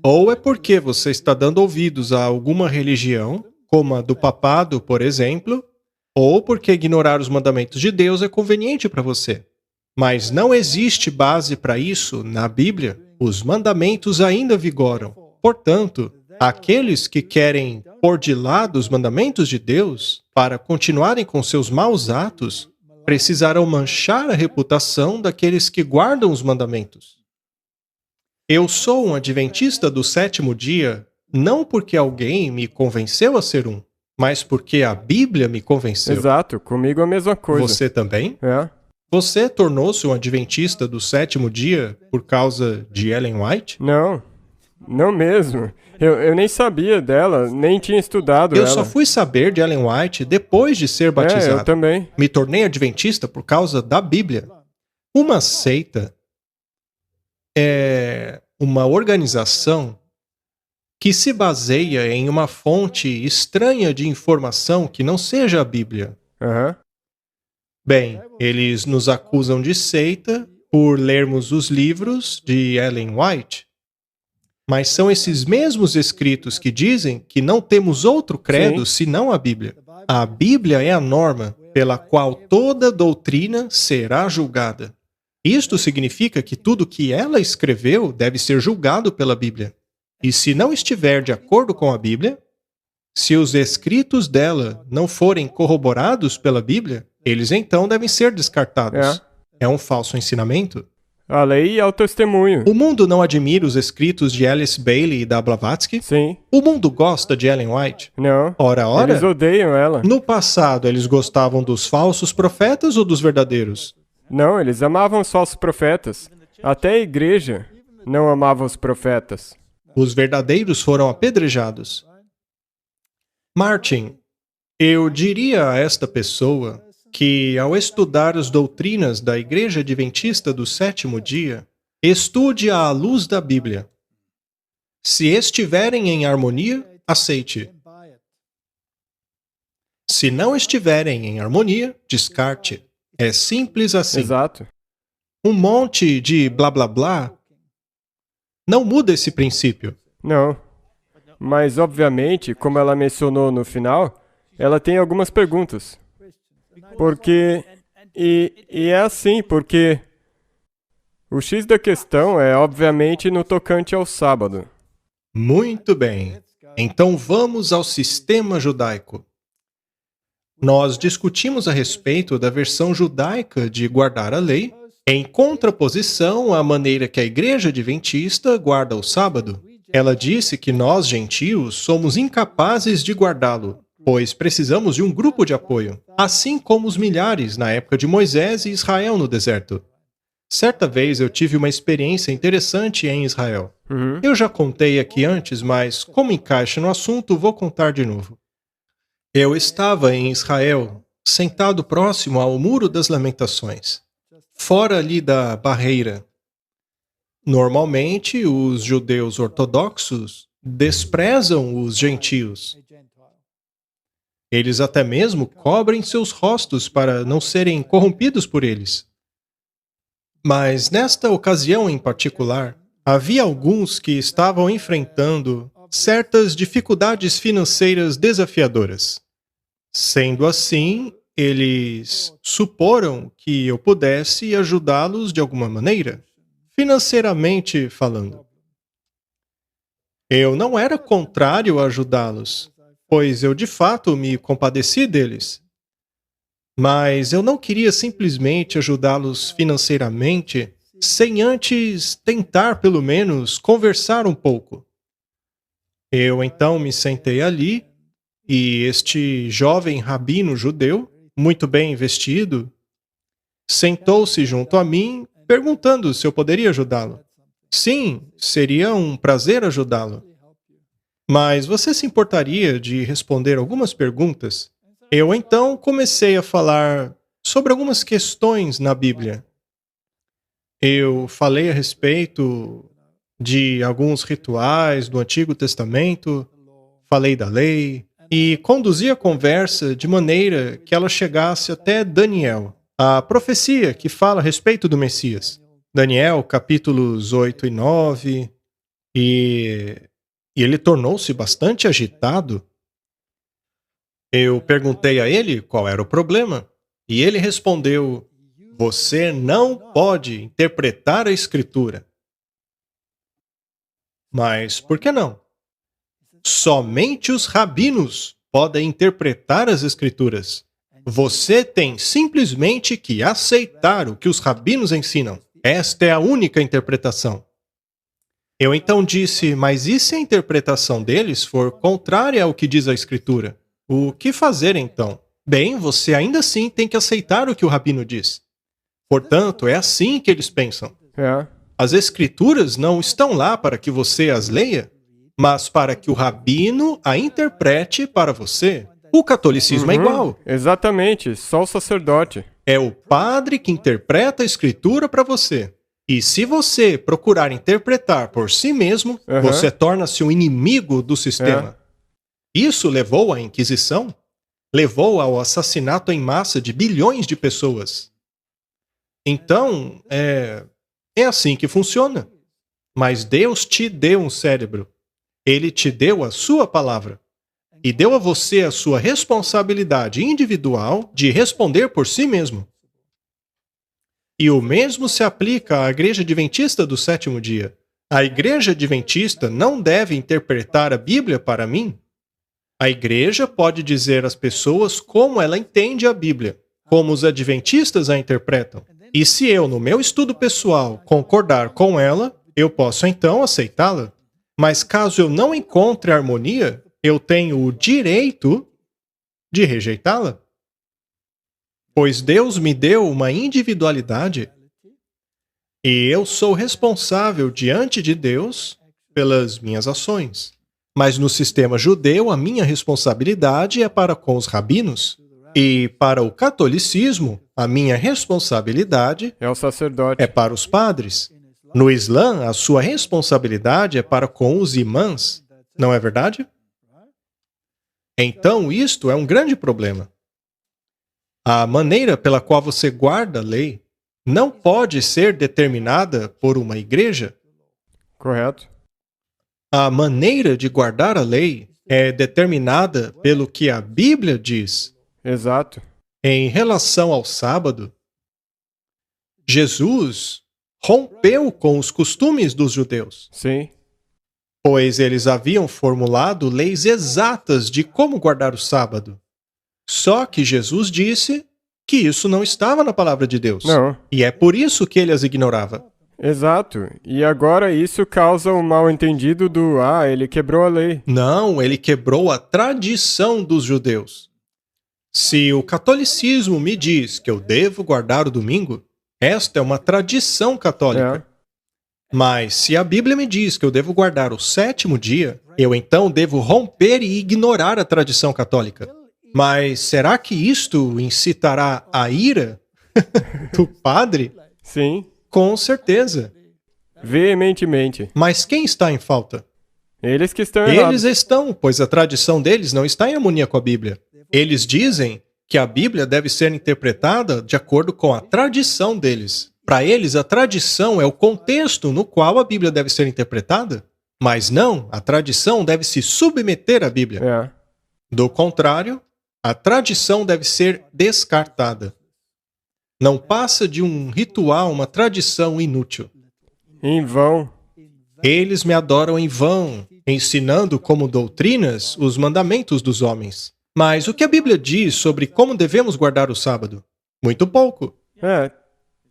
Ou é porque você está dando ouvidos a alguma religião, como a do papado, por exemplo, ou porque ignorar os mandamentos de Deus é conveniente para você. Mas não existe base para isso na Bíblia. Os mandamentos ainda vigoram. Portanto, aqueles que querem pôr de lado os mandamentos de Deus para continuarem com seus maus atos precisarão manchar a reputação daqueles que guardam os mandamentos. Eu sou um adventista do sétimo dia, não porque alguém me convenceu a ser um, mas porque a Bíblia me convenceu. Exato, comigo é a mesma coisa. Você também? É. Você tornou-se um adventista do sétimo dia por causa de Ellen White? Não, não mesmo. Eu nem sabia dela, nem tinha estudado Eu ela. só fui saber de Ellen White depois de ser batizado. Eu também. Me tornei adventista por causa da Bíblia. Uma seita é uma organização que se baseia em uma fonte estranha de informação que não seja a Bíblia. Bem, eles nos acusam de seita por lermos os livros de Ellen White. Mas são esses mesmos escritos que dizem que não temos outro credo senão a Bíblia. A Bíblia é a norma pela qual toda doutrina será julgada. Isto significa que tudo que ela escreveu deve ser julgado pela Bíblia. E se não estiver de acordo com a Bíblia, se os escritos dela não forem corroborados pela Bíblia, eles então devem ser descartados. É um falso ensinamento. A lei é o testemunho. O mundo não admira os escritos de Alice Bailey e da Blavatsky? Sim. O mundo gosta de Ellen White? Não. Ora, Eles odeiam ela. No passado, eles gostavam dos falsos profetas ou dos verdadeiros? Não, eles amavam os falsos profetas. Até a igreja não amava os profetas. Os verdadeiros foram apedrejados. Martin, eu diria a esta pessoa que, ao estudar as doutrinas da Igreja Adventista do Sétimo Dia, estude à luz da Bíblia. Se estiverem em harmonia, aceite. Se não estiverem em harmonia, descarte. É simples assim. Exato. Um monte de blá blá blá não muda esse princípio. Não. Mas, obviamente, como ela mencionou no final, ela tem algumas perguntas. Porque... E é assim, porque... O X da questão é, obviamente, no tocante ao sábado. Muito bem. Então vamos ao sistema judaico. Nós discutimos a respeito da versão judaica de guardar a lei, em contraposição à maneira que a Igreja Adventista guarda o sábado. Ela disse que nós, gentios, somos incapazes de guardá-lo, pois precisamos de um grupo de apoio, assim como os milhares na época de Moisés e Israel no deserto. Certa vez eu tive uma experiência interessante em Israel. Eu já contei aqui antes, mas como encaixa no assunto, vou contar de novo. Eu estava em Israel, sentado próximo ao Muro das Lamentações, fora ali da barreira. Normalmente, os judeus ortodoxos desprezam os gentios. Eles até mesmo cobrem seus rostos para não serem corrompidos por eles. Mas nesta ocasião em particular, havia alguns que estavam enfrentando certas dificuldades financeiras desafiadoras. Sendo assim, eles suporam que eu pudesse ajudá-los de alguma maneira, financeiramente falando. Eu não era contrário a ajudá-los, pois eu de fato me compadeci deles. Mas eu não queria simplesmente ajudá-los financeiramente sem antes tentar, pelo menos, conversar um pouco. Eu então me sentei ali e este jovem rabino judeu, muito bem vestido, sentou-se junto a mim, perguntando se eu poderia ajudá-lo. Sim, seria um prazer ajudá-lo. Mas você se importaria de responder algumas perguntas? Eu então comecei a falar sobre algumas questões na Bíblia. Eu falei a respeito de alguns rituais do Antigo Testamento, falei da lei e conduzi a conversa de maneira que ela chegasse até Daniel, a profecia que fala a respeito do Messias. Daniel, capítulos 8 e 9, e ele tornou-se bastante agitado. Eu perguntei a ele qual era o problema, e ele respondeu: "Você não pode interpretar a Escritura." Mas por que não? Somente os rabinos podem interpretar as Escrituras. Você tem simplesmente que aceitar o que os rabinos ensinam. Esta é a única interpretação. Eu então disse, mas e se a interpretação deles for contrária ao que diz a Escritura? O que fazer então? Bem, você ainda assim tem que aceitar o que o rabino diz. Portanto, é assim que eles pensam. As Escrituras não estão lá para que você as leia, mas para que o rabino a interprete para você. O catolicismo é igual. Exatamente, só o sacerdote. É o padre que interpreta a Escritura para você. E se você procurar interpretar por si mesmo, você torna-se um inimigo do sistema. Isso levou à Inquisição, levou ao assassinato em massa de bilhões de pessoas. Então, é assim que funciona. Mas Deus te deu um cérebro. Ele te deu a sua palavra. E deu a você a sua responsabilidade individual de responder por si mesmo. E o mesmo se aplica à Igreja Adventista do sétimo dia. A Igreja Adventista não deve interpretar a Bíblia para mim. A Igreja pode dizer às pessoas como ela entende a Bíblia, como os Adventistas a interpretam. E se eu, no meu estudo pessoal, concordar com ela, eu posso então aceitá-la. Mas caso eu não encontre harmonia, eu tenho o direito de rejeitá-la. Pois Deus me deu uma individualidade e eu sou responsável diante de Deus pelas minhas ações. Mas no sistema judeu, a minha responsabilidade é para com os rabinos. E para o catolicismo, a minha responsabilidade É o sacerdote. é para os padres. No Islã, a sua responsabilidade é para com os imãs. Não é verdade? Então, isto é um grande problema. A maneira pela qual você guarda a lei não pode ser determinada por uma igreja. Correto? A maneira de guardar a lei é determinada pelo que a Bíblia diz. Exato. Em relação ao sábado, Jesus rompeu com os costumes dos judeus, Sim. pois eles haviam formulado leis exatas de como guardar o sábado. Só que Jesus disse que isso não estava na palavra de Deus. Não. E é por isso que ele as ignorava. Exato. E agora isso causa um mal-entendido do ele quebrou a lei. Não, ele quebrou a tradição dos judeus. Se o catolicismo me diz que eu devo guardar o domingo, esta é uma tradição católica. Mas se a Bíblia me diz que eu devo guardar o sétimo dia, eu então devo romper e ignorar a tradição católica. Mas será que isto incitará a ira do padre? Sim. Com certeza. Veementemente. Mas quem está em falta? Eles que estão errados. Eles estão, pois a tradição deles não está em harmonia com a Bíblia. Eles dizem que a Bíblia deve ser interpretada de acordo com a tradição deles. Para eles, a tradição é o contexto no qual a Bíblia deve ser interpretada. Mas não, a tradição deve se submeter à Bíblia. É. Do contrário, a tradição deve ser descartada. Não passa de um ritual, uma tradição inútil. Em vão. Eles me adoram em vão, ensinando como doutrinas os mandamentos dos homens. Mas o que a Bíblia diz sobre como devemos guardar o sábado? Muito pouco.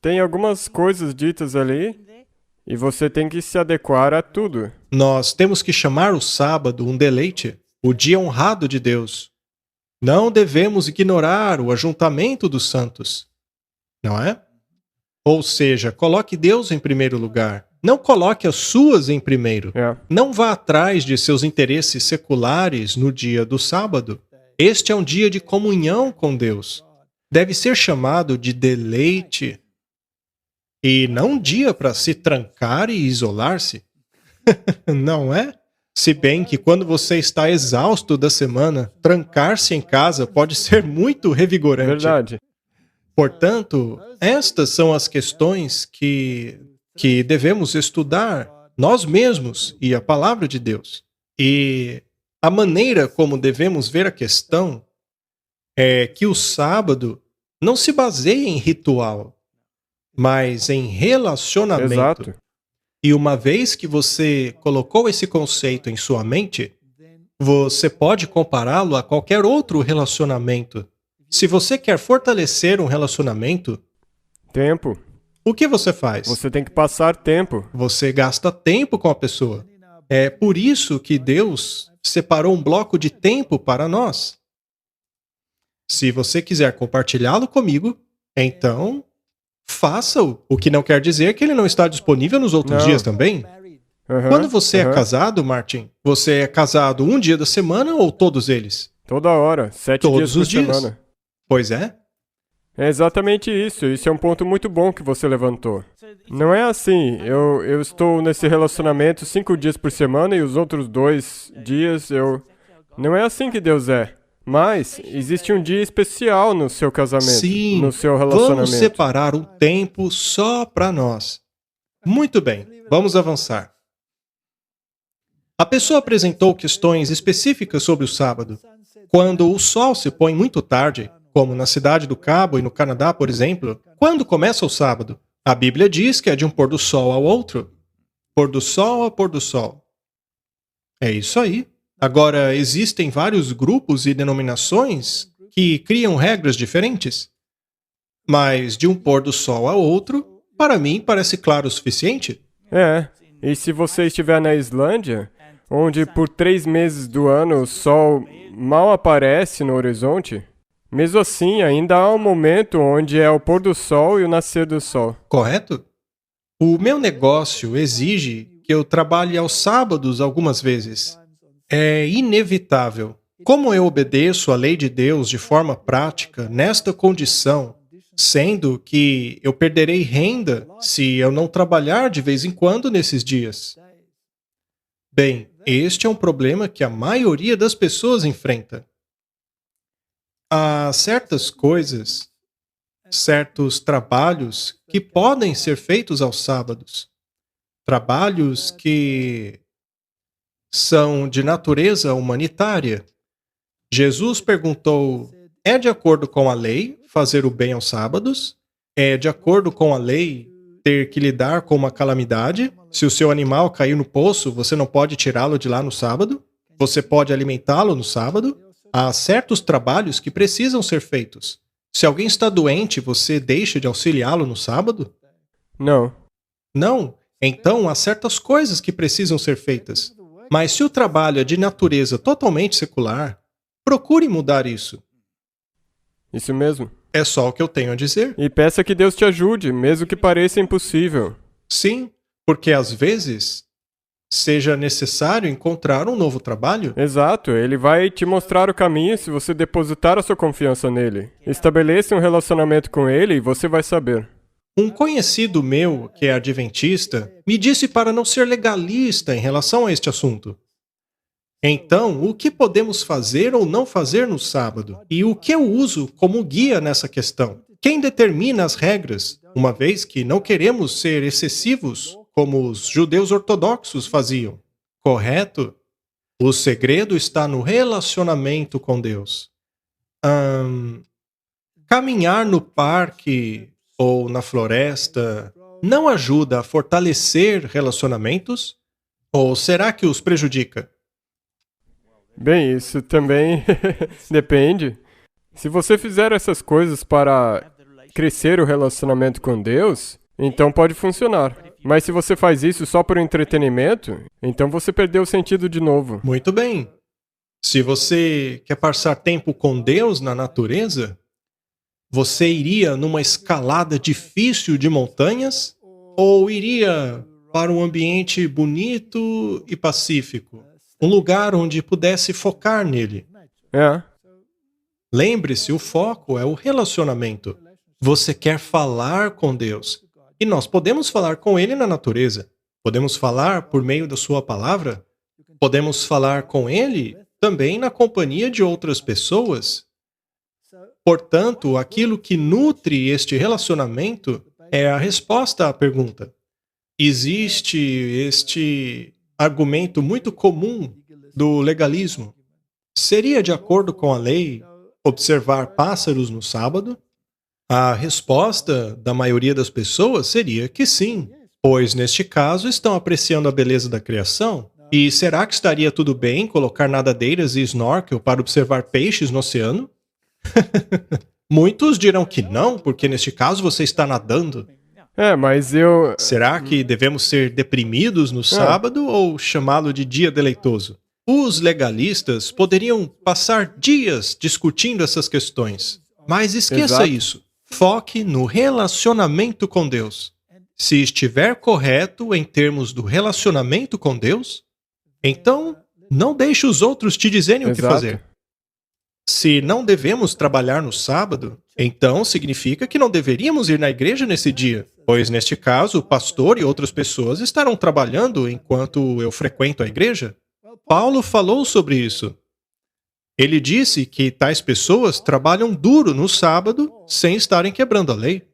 Tem algumas coisas ditas ali e você tem que se adequar a tudo. Nós temos que chamar o sábado um deleite, o dia honrado de Deus. Não devemos ignorar o ajuntamento dos santos. Não é? Ou seja, coloque Deus em primeiro lugar. Não coloque as suas em primeiro. Não vá atrás de seus interesses seculares no dia do sábado. Este é um dia de comunhão com Deus. Deve ser chamado de deleite. E não um dia para se trancar e isolar-se. Não é? Se bem que quando você está exausto da semana, trancar-se em casa pode ser muito revigorante. Verdade. Portanto, estas são as questões que devemos estudar nós mesmos e a palavra de Deus. E a maneira como devemos ver a questão é que o sábado não se baseia em ritual, mas em relacionamento. Exato. E uma vez que você colocou esse conceito em sua mente, você pode compará-lo a qualquer outro relacionamento. Se você quer fortalecer um relacionamento, Tempo. o que você faz? Você tem que passar tempo. Você gasta tempo com a pessoa. É por isso que Deus separou um bloco de tempo para nós. Se você quiser compartilhá-lo comigo, então faça-o. O que não quer dizer que ele não está disponível nos outros Não. dias também. Quando você é casado, Martin, você é casado um dia da semana ou todos eles? Toda hora. 7 Todos dias por os dias. semana. Pois é. É exatamente isso. Isso é um ponto muito bom que você levantou. Não é assim. Eu estou nesse relacionamento 5 dias por semana e os outros 2 dias eu... Não é assim que Deus é. Mas existe um dia especial no seu casamento, Sim, no seu relacionamento. vamos separar um tempo só para nós. Muito bem, vamos avançar. A pessoa apresentou questões específicas sobre o sábado. Quando o sol se põe muito tarde, como na Cidade do Cabo e no Canadá, por exemplo, quando começa o sábado? A Bíblia diz que é de um pôr do sol ao outro. Pôr do sol a pôr do sol. É isso aí. Agora, existem vários grupos e denominações que criam regras diferentes. Mas de um pôr do sol ao outro, para mim, parece claro o suficiente. É, e se você estiver na Islândia, onde por 3 meses do ano o sol mal aparece no horizonte, mesmo assim ainda há um momento onde é o pôr do sol e o nascer do sol. Correto? O meu negócio exige que eu trabalhe aos sábados algumas vezes. É inevitável. Como eu obedeço à lei de Deus de forma prática nesta condição, sendo que eu perderei renda se eu não trabalhar de vez em quando nesses dias? Bem, este é um problema que a maioria das pessoas enfrenta. Há certas coisas, certos trabalhos que podem ser feitos aos sábados. Trabalhos que são de natureza humanitária. Jesus perguntou: é de acordo com a lei fazer o bem aos sábados? É de acordo com a lei ter que lidar com uma calamidade? Se o seu animal cair no poço, você não pode tirá-lo de lá no sábado? Você pode alimentá-lo no sábado? Há certos trabalhos que precisam ser feitos. Se alguém está doente, você deixa de auxiliá-lo no sábado? Não. Não. Então, há certas coisas que precisam ser feitas. Mas se o trabalho é de natureza totalmente secular, procure mudar isso. Isso mesmo. É só o que eu tenho a dizer. E peça que Deus te ajude, mesmo que pareça impossível. Sim, porque às vezes seja necessário encontrar um novo trabalho. Exato, ele vai te mostrar o caminho se você depositar a sua confiança nele. Estabeleça um relacionamento com ele e você vai saber. Um conhecido meu, que é adventista, me disse para não ser legalista em relação a este assunto. Então, o que podemos fazer ou não fazer no sábado? E o que eu uso como guia nessa questão? Quem determina as regras, uma vez que não queremos ser excessivos, como os judeus ortodoxos faziam? Correto? O segredo está no relacionamento com Deus. Caminhar no parque ou na floresta não ajuda a fortalecer relacionamentos? Ou será que os prejudica? Bem, isso também depende. Se você fizer essas coisas para crescer o relacionamento com Deus, então pode funcionar. Mas se você faz isso só por entretenimento, então você perdeu o sentido de novo. Muito bem. Se você quer passar tempo com Deus na natureza, você iria numa escalada difícil de montanhas ou iria para um ambiente bonito e pacífico? Um lugar onde pudesse focar nele. É. Lembre-se, o foco é o relacionamento. Você quer falar com Deus. E nós podemos falar com Ele na natureza. Podemos falar por meio da Sua palavra. Podemos falar com Ele também na companhia de outras pessoas. Portanto, aquilo que nutre este relacionamento é a resposta à pergunta. Existe este argumento muito comum do legalismo. Seria de acordo com a lei observar pássaros no sábado? A resposta da maioria das pessoas seria que sim, pois neste caso estão apreciando a beleza da criação. E será que estaria tudo bem colocar nadadeiras e snorkel para observar peixes no oceano? Muitos dirão que não, porque neste caso você está nadando. Mas eu... Será que devemos ser deprimidos no sábado ou chamá-lo de dia deleitoso? Os legalistas poderiam passar dias discutindo essas questões. Mas esqueça Exato. isso. Foque no relacionamento com Deus. Se estiver correto em termos do relacionamento com Deus, então não deixe os outros te dizerem o que Exato. fazer. Se não devemos trabalhar no sábado, então significa que não deveríamos ir na igreja nesse dia, pois neste caso o pastor e outras pessoas estarão trabalhando enquanto eu frequento a igreja. Paulo falou sobre isso. Ele disse que tais pessoas trabalham duro no sábado sem estarem quebrando a lei,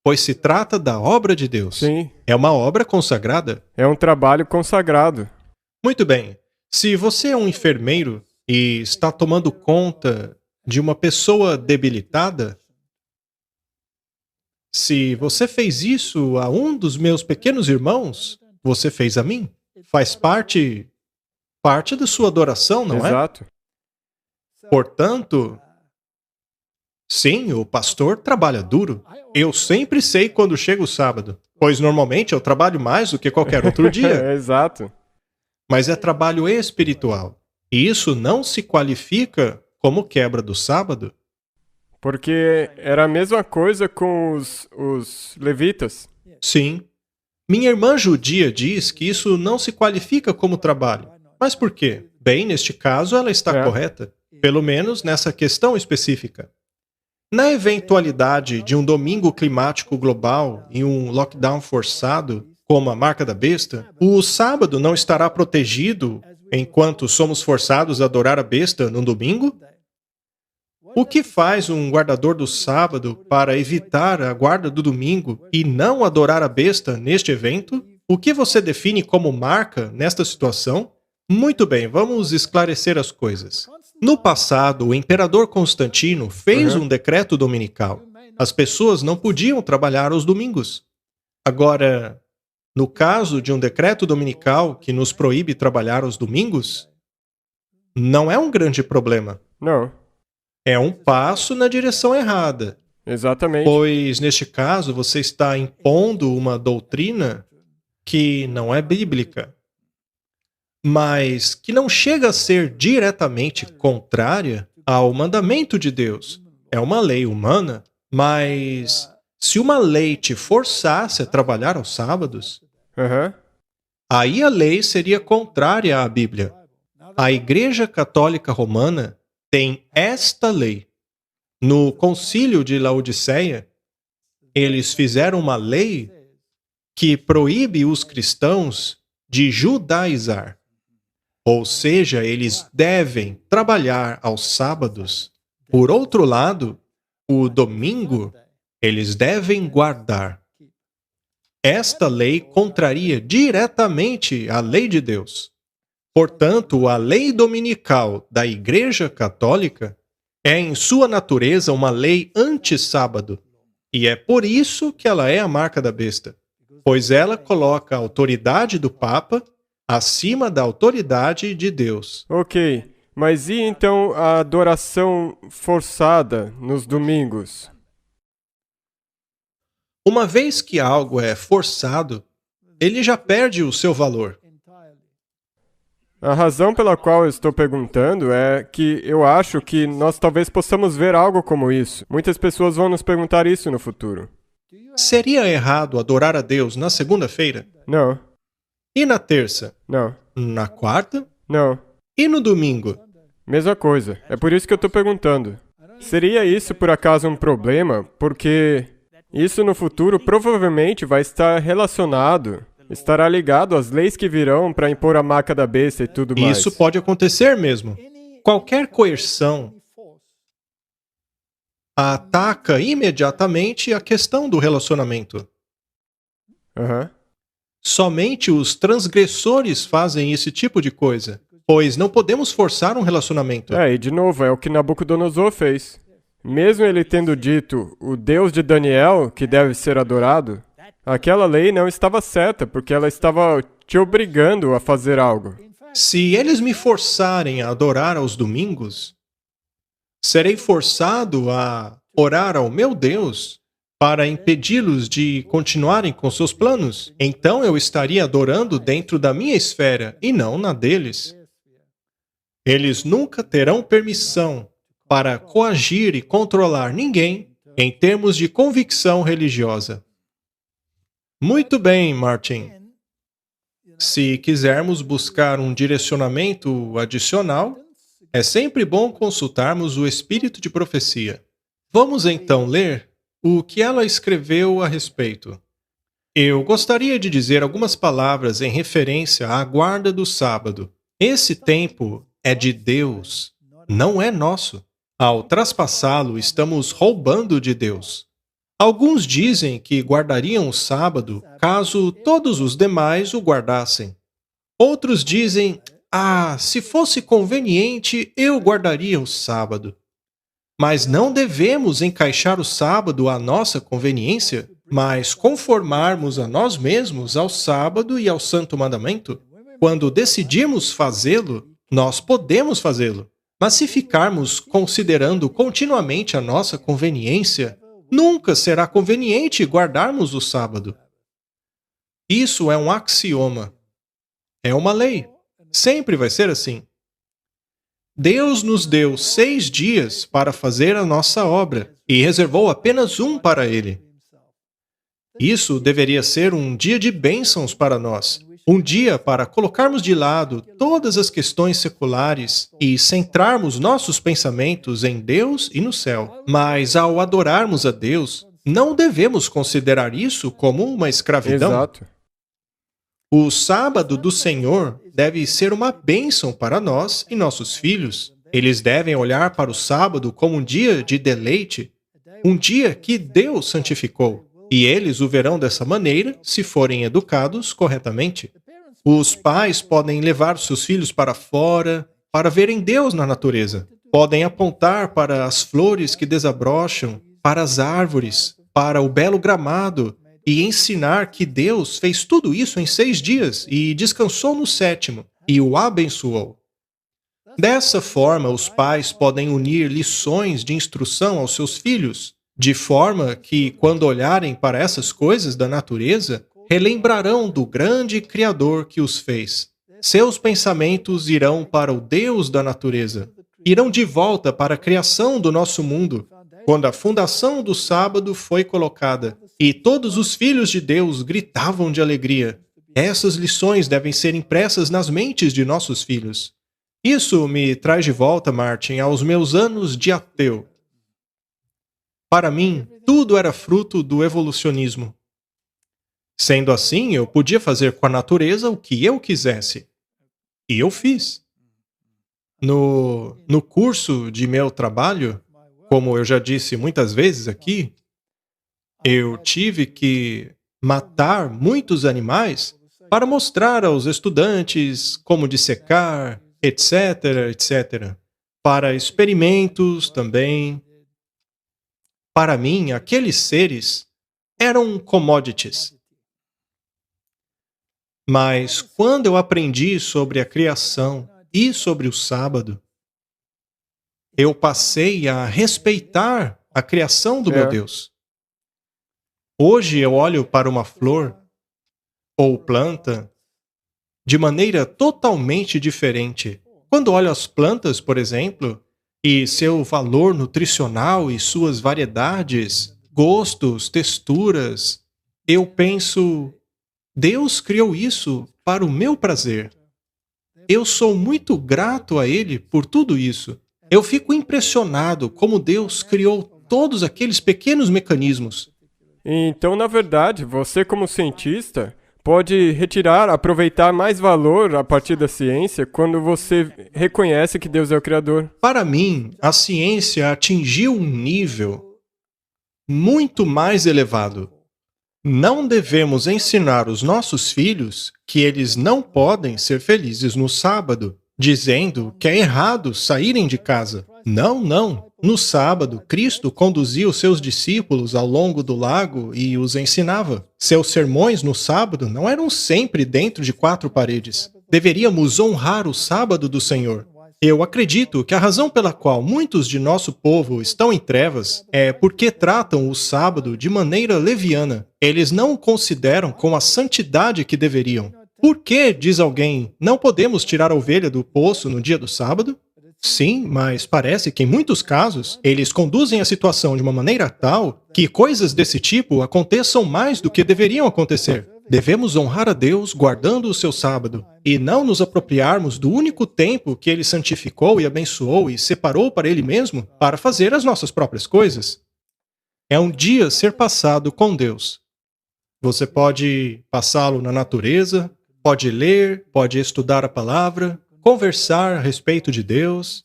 pois se trata da obra de Deus. Sim, É uma obra consagrada. é um trabalho consagrado. Muito bem. Se você é um enfermeiro e está tomando conta de uma pessoa debilitada? Se você fez isso a um dos meus pequenos irmãos, você fez a mim. Faz parte da sua adoração, não é? Exato. Portanto, sim, o pastor trabalha duro. Eu sempre sei quando chega o sábado, pois normalmente eu trabalho mais do que qualquer outro dia. Exato. Mas é trabalho espiritual. E isso não se qualifica como quebra do sábado. Porque era a mesma coisa com os levitas. Sim. Minha irmã judia diz que isso não se qualifica como trabalho. Mas por quê? Bem, neste caso ela está É. correta. Pelo menos nessa questão específica. Na eventualidade de um domingo climático global e um lockdown forçado, como a marca da besta, o sábado não estará protegido enquanto somos forçados a adorar a besta no domingo? O que faz um guardador do sábado para evitar a guarda do domingo e não adorar a besta neste evento? O que você define como marca nesta situação? Muito bem, vamos esclarecer as coisas. No passado, o imperador Constantino fez um decreto dominical. As pessoas não podiam trabalhar aos domingos. Agora, no caso de um decreto dominical que nos proíbe trabalhar aos domingos, não é um grande problema. Não, É um passo na direção errada, exatamente. pois neste caso você está impondo uma doutrina que não é bíblica, mas que não chega a ser diretamente contrária ao mandamento de Deus. É uma lei humana, mas se uma lei te forçasse a trabalhar aos sábados, Aham. aí a lei seria contrária à Bíblia. A Igreja Católica Romana tem esta lei. No Concílio de Laodiceia, eles fizeram uma lei que proíbe os cristãos de judaizar. Ou seja, eles devem trabalhar aos sábados. Por outro lado, o domingo eles devem guardar. Esta lei contraria diretamente a lei de Deus. Portanto, a lei dominical da Igreja Católica é, em sua natureza, uma lei anti-sábado. E é por isso que ela é a marca da besta, pois ela coloca a autoridade do Papa acima da autoridade de Deus. Ok, mas e então a adoração forçada nos domingos? Uma vez que algo é forçado, ele já perde o seu valor. A razão pela qual eu estou perguntando é que eu acho que nós talvez possamos ver algo como isso. Muitas pessoas vão nos perguntar isso no futuro. Seria errado adorar a Deus na segunda-feira? Não, E na terça? não, Na quarta? não. E no domingo? Mesma coisa. É por isso que eu estou perguntando. Seria isso por acaso um problema? Porque isso no futuro provavelmente vai estar relacionado, estará ligado às leis que virão para impor a marca da besta e tudo mais. Isso pode acontecer mesmo. Qualquer coerção ataca imediatamente a questão do relacionamento. Aham. Somente os transgressores fazem esse tipo de coisa, pois não podemos forçar um relacionamento. E de novo, é o que Nabucodonosor fez. Mesmo ele tendo dito o Deus de Daniel que deve ser adorado, aquela lei não estava certa, porque ela estava te obrigando a fazer algo. Se eles me forçarem a adorar aos domingos, serei forçado a orar ao meu Deus para impedi-los de continuarem com seus planos. Então eu estaria adorando dentro da minha esfera e não na deles. Eles nunca terão permissão para coagir e controlar ninguém em termos de convicção religiosa. Muito bem, Martin. Se quisermos buscar um direcionamento adicional, é sempre bom consultarmos o Espírito de Profecia. Vamos então ler o que ela escreveu a respeito. Eu gostaria de dizer algumas palavras em referência à guarda do sábado. Esse tempo é de Deus, não é nosso. Ao traspassá-lo, estamos roubando de Deus. Alguns dizem que guardariam o sábado caso todos os demais o guardassem. Outros dizem, se fosse conveniente, eu guardaria o sábado. Mas não devemos encaixar o sábado à nossa conveniência, mas conformarmos a nós mesmos ao sábado e ao santo mandamento. Quando decidimos fazê-lo, nós podemos fazê-lo. Mas se ficarmos considerando continuamente a nossa conveniência, nunca será conveniente guardarmos o sábado. Isso é um axioma. É uma lei. Sempre vai ser assim. Deus nos deu 6 dias para fazer a nossa obra e reservou apenas um para Ele. Isso deveria ser um dia de bênçãos para nós. Um dia para colocarmos de lado todas as questões seculares e centrarmos nossos pensamentos em Deus e no céu. Mas ao adorarmos a Deus, não devemos considerar isso como uma escravidão. Exato. O sábado do Senhor deve ser uma bênção para nós e nossos filhos. Eles devem olhar para o sábado como um dia de deleite, um dia que Deus santificou. E eles o verão dessa maneira se forem educados corretamente. Os pais podem levar seus filhos para fora para verem Deus na natureza. Podem apontar para as flores que desabrocham, para as árvores, para o belo gramado e ensinar que Deus fez tudo isso em 6 dias e descansou no 7º e o abençoou. Dessa forma, os pais podem unir lições de instrução aos seus filhos, de forma que, quando olharem para essas coisas da natureza, relembrarão do grande Criador que os fez. Seus pensamentos irão para o Deus da natureza. Irão de volta para a criação do nosso mundo, quando a fundação do sábado foi colocada, e todos os filhos de Deus gritavam de alegria. Essas lições devem ser impressas nas mentes de nossos filhos. Isso me traz de volta, Martin, aos meus anos de ateu. Para mim, tudo era fruto do evolucionismo. Sendo assim, eu podia fazer com a natureza o que eu quisesse. E eu fiz. No curso de meu trabalho, como eu já disse muitas vezes aqui, eu tive que matar muitos animais para mostrar aos estudantes como dissecar, etc, etc. Para experimentos também. Para mim, aqueles seres eram commodities. Mas quando eu aprendi sobre a criação e sobre o sábado, eu passei a respeitar a criação do meu Deus. Hoje eu olho para uma flor ou planta de maneira totalmente diferente. Quando olho as plantas, por exemplo, e seu valor nutricional e suas variedades, gostos, texturas, eu penso, Deus criou isso para o meu prazer. Eu sou muito grato a Ele por tudo isso. Eu fico impressionado como Deus criou todos aqueles pequenos mecanismos. Então, na verdade, você como cientista pode aproveitar mais valor a partir da ciência quando você reconhece que Deus é o Criador. Para mim, a ciência atingiu um nível muito mais elevado. Não devemos ensinar os nossos filhos que eles não podem ser felizes no sábado, dizendo que é errado saírem de casa. Não, não. No sábado, Cristo conduzia os seus discípulos ao longo do lago e os ensinava. Seus sermões no sábado não eram sempre dentro de 4 paredes. Deveríamos honrar o sábado do Senhor. Eu acredito que a razão pela qual muitos de nosso povo estão em trevas é porque tratam o sábado de maneira leviana. Eles não o consideram com a santidade que deveriam. Por que, diz alguém, não podemos tirar a ovelha do poço no dia do sábado? Sim, mas parece que em muitos casos eles conduzem a situação de uma maneira tal que coisas desse tipo aconteçam mais do que deveriam acontecer. Devemos honrar a Deus guardando o seu sábado e não nos apropriarmos do único tempo que Ele santificou e abençoou e separou para Ele mesmo para fazer as nossas próprias coisas. É um dia ser passado com Deus. Você pode passá-lo na natureza, pode ler, pode estudar a palavra, conversar a respeito de Deus.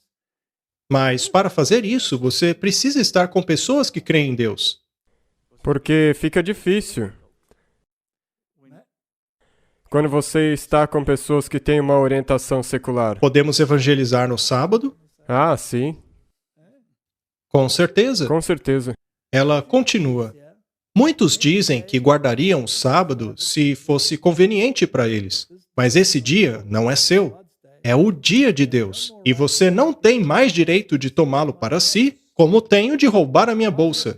Mas para fazer isso, você precisa estar com pessoas que creem em Deus. Porque fica difícil. Quando você está com pessoas que têm uma orientação secular. Podemos evangelizar no sábado? Ah, sim. Com certeza. Com certeza. Ela continua. Muitos dizem que guardariam o sábado se fosse conveniente para eles. Mas esse dia não é seu. É o dia de Deus. E você não tem mais direito de tomá-lo para si, como tenho de roubar a minha bolsa.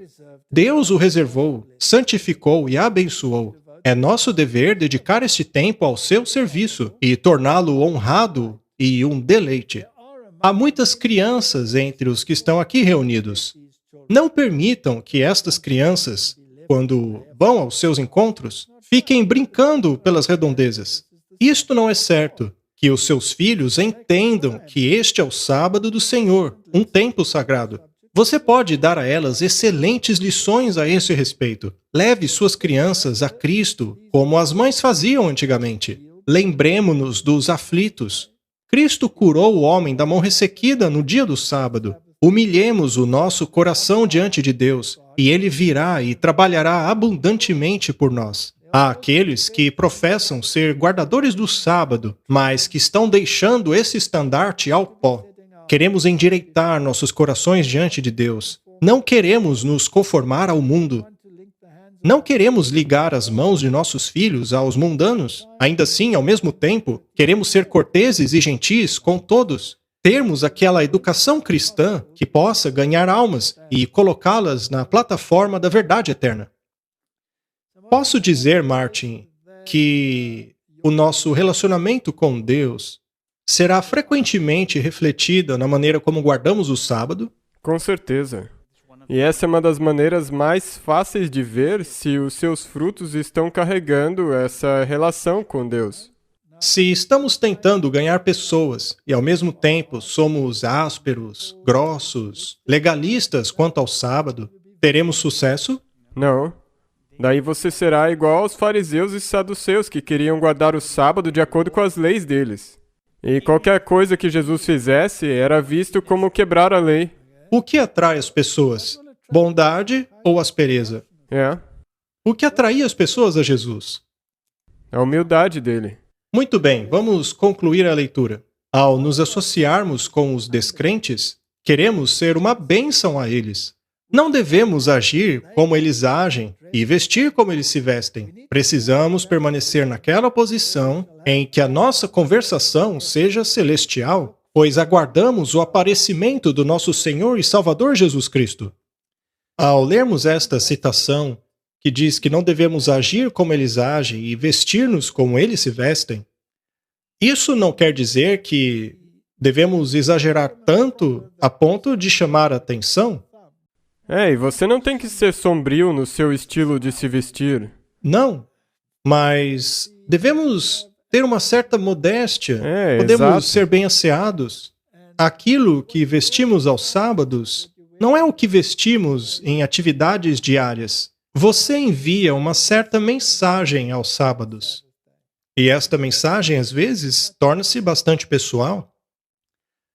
Deus o reservou, santificou e abençoou. É nosso dever dedicar este tempo ao seu serviço e torná-lo honrado e um deleite. Há muitas crianças entre os que estão aqui reunidos. Não permitam que estas crianças, quando vão aos seus encontros, fiquem brincando pelas redondezas. Isto não é certo. Que os seus filhos entendam que este é o sábado do Senhor, um tempo sagrado. Você pode dar a elas excelentes lições a esse respeito. Leve suas crianças a Cristo, como as mães faziam antigamente. Lembremo-nos dos aflitos. Cristo curou o homem da mão ressequida no dia do sábado. Humilhemos o nosso coração diante de Deus, e Ele virá e trabalhará abundantemente por nós. Há aqueles que professam ser guardadores do sábado, mas que estão deixando esse estandarte ao pó. Queremos endireitar nossos corações diante de Deus. Não queremos nos conformar ao mundo. Não queremos ligar as mãos de nossos filhos aos mundanos. Ainda assim, ao mesmo tempo, queremos ser corteses e gentis com todos. Termos aquela educação cristã que possa ganhar almas e colocá-las na plataforma da verdade eterna. Posso dizer, Martin, que o nosso relacionamento com Deus será frequentemente refletida na maneira como guardamos o sábado? Com certeza. E essa é uma das maneiras mais fáceis de ver se os seus frutos estão carregando essa relação com Deus. Se estamos tentando ganhar pessoas e ao mesmo tempo somos ásperos, grossos, legalistas quanto ao sábado, teremos sucesso? Não. Daí você será igual aos fariseus e saduceus que queriam guardar o sábado de acordo com as leis deles. E qualquer coisa que Jesus fizesse era visto como quebrar a lei. O que atrai as pessoas? Bondade ou aspereza? O que atraía as pessoas a Jesus? A humildade dele. Muito bem, vamos concluir a leitura. Ao nos associarmos com os descrentes, queremos ser uma bênção a eles. Não devemos agir como eles agem e vestir como eles se vestem. Precisamos permanecer naquela posição em que a nossa conversação seja celestial, pois aguardamos o aparecimento do nosso Senhor e Salvador Jesus Cristo. Ao lermos esta citação, que diz que não devemos agir como eles agem e vestir-nos como eles se vestem, isso não quer dizer que devemos exagerar tanto a ponto de chamar a atenção. E você não tem que ser sombrio no seu estilo de se vestir. Não, mas devemos ter uma certa modéstia. Podemos exato. ser bem asseados. Aquilo que vestimos aos sábados não é o que vestimos em atividades diárias. Você envia uma certa mensagem aos sábados. E esta mensagem, às vezes, torna-se bastante pessoal.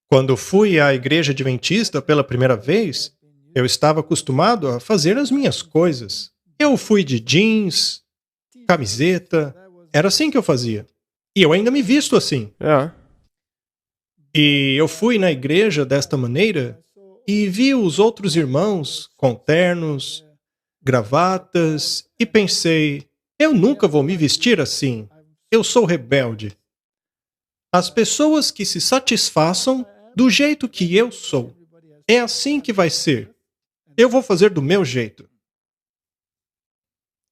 Quando fui à igreja adventista pela primeira vez, eu estava acostumado a fazer as minhas coisas. Eu fui de jeans, camiseta, era assim que eu fazia. E eu ainda me visto assim. E eu fui na igreja desta maneira e vi os outros irmãos com ternos, gravatas e pensei, eu nunca vou me vestir assim. Eu sou rebelde. As pessoas que se satisfaçam do jeito que eu sou. É assim que vai ser. Eu vou fazer do meu jeito.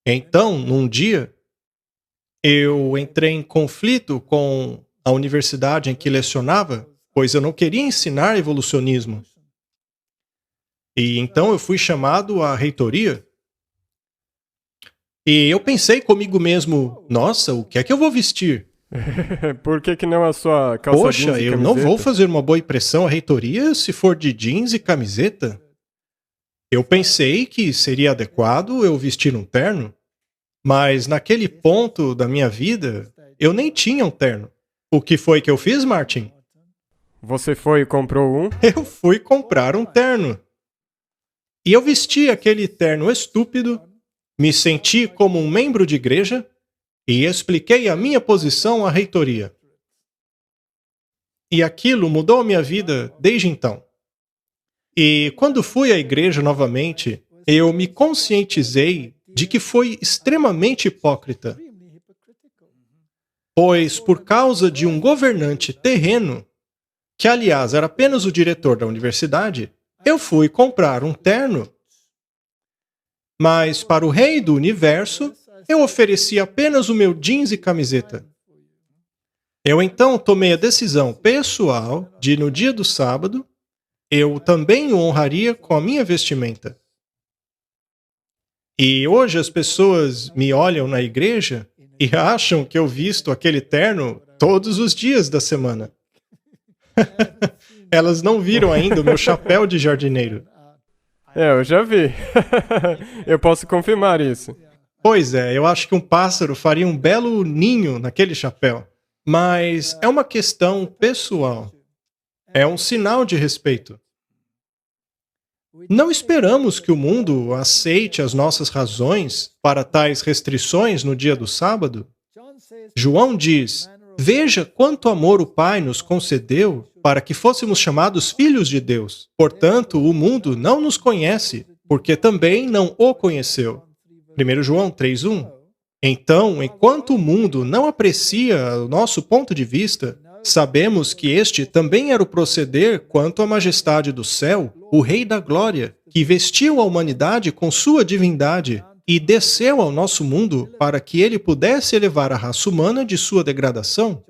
Então, num dia, eu entrei em conflito com a universidade em que lecionava, pois eu não queria ensinar evolucionismo. E então eu fui chamado à reitoria. E eu pensei comigo mesmo, nossa, o que é que eu vou vestir? Por que não a sua calça jeans e Poxa, camiseta? eu não vou fazer uma boa impressão à reitoria se for de jeans e camiseta. Eu pensei que seria adequado eu vestir um terno, mas naquele ponto da minha vida, eu nem tinha um terno. O que foi que eu fiz, Martin? Você foi e comprou um? Eu fui comprar um terno. E eu vesti aquele terno estúpido, me senti como um membro de igreja e expliquei a minha posição à reitoria. E aquilo mudou a minha vida desde então. E quando fui à igreja novamente, eu me conscientizei de que foi extremamente hipócrita, pois por causa de um governante terreno, que aliás era apenas o diretor da universidade, eu fui comprar um terno. Mas para o rei do universo, eu ofereci apenas o meu jeans e camiseta. Eu então tomei a decisão pessoal de, no dia do sábado, eu também o honraria com a minha vestimenta. E hoje as pessoas me olham na igreja e acham que eu visto aquele terno todos os dias da semana. Elas não viram ainda o meu chapéu de jardineiro. Eu já vi. Eu posso confirmar isso. Pois é, eu acho que um pássaro faria um belo ninho naquele chapéu. Mas é uma questão pessoal. É um sinal de respeito. Não esperamos que o mundo aceite as nossas razões para tais restrições no dia do sábado. João diz: Veja quanto amor o Pai nos concedeu para que fôssemos chamados filhos de Deus. Portanto, o mundo não nos conhece, porque também não o conheceu. 1 João 3:1. Então, enquanto o mundo não aprecia o nosso ponto de vista, sabemos que este também era o proceder quanto à majestade do céu, o Rei da Glória, que vestiu a humanidade com sua divindade e desceu ao nosso mundo para que ele pudesse elevar a raça humana de sua degradação.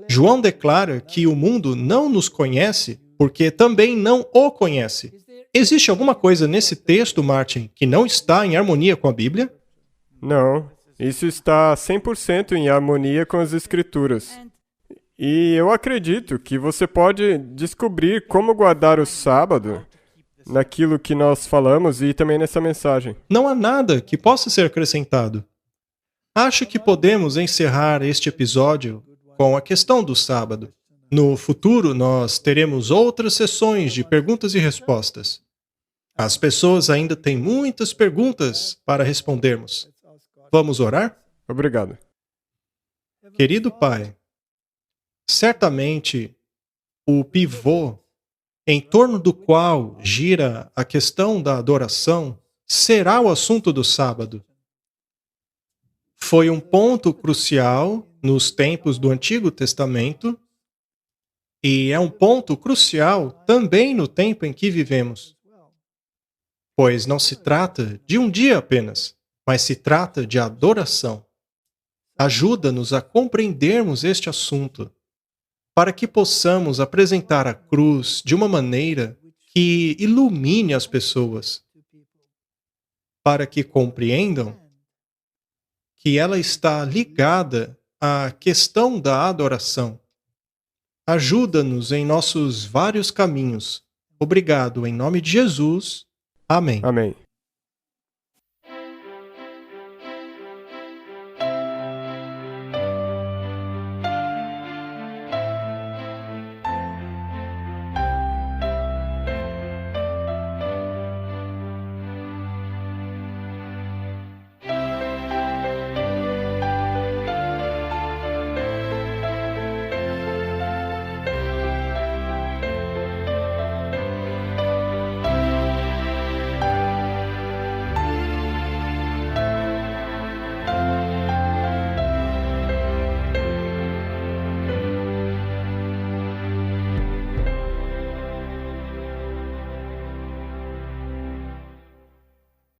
João declara que o mundo não nos conhece porque também não o conhece. Existe alguma coisa nesse texto, Martin, que não está em harmonia com a Bíblia? Não, isso está 100% em harmonia com as Escrituras. E eu acredito que você pode descobrir como guardar o sábado naquilo que nós falamos e também nessa mensagem. Não há nada que possa ser acrescentado. Acho que podemos encerrar este episódio com a questão do sábado. No futuro, nós teremos outras sessões de perguntas e respostas. As pessoas ainda têm muitas perguntas para respondermos. Vamos orar? Obrigado. Querido Pai, certamente o pivô em torno do qual gira a questão da adoração será o assunto do sábado. Foi um ponto crucial nos tempos do Antigo Testamento e é um ponto crucial também no tempo em que vivemos. Pois não se trata de um dia apenas, mas se trata de adoração. Ajuda-nos a compreendermos este assunto, para que possamos apresentar a cruz de uma maneira que ilumine as pessoas, para que compreendam que ela está ligada à questão da adoração. Ajuda-nos em nossos vários caminhos. Obrigado, em nome de Jesus. Amém. Amém.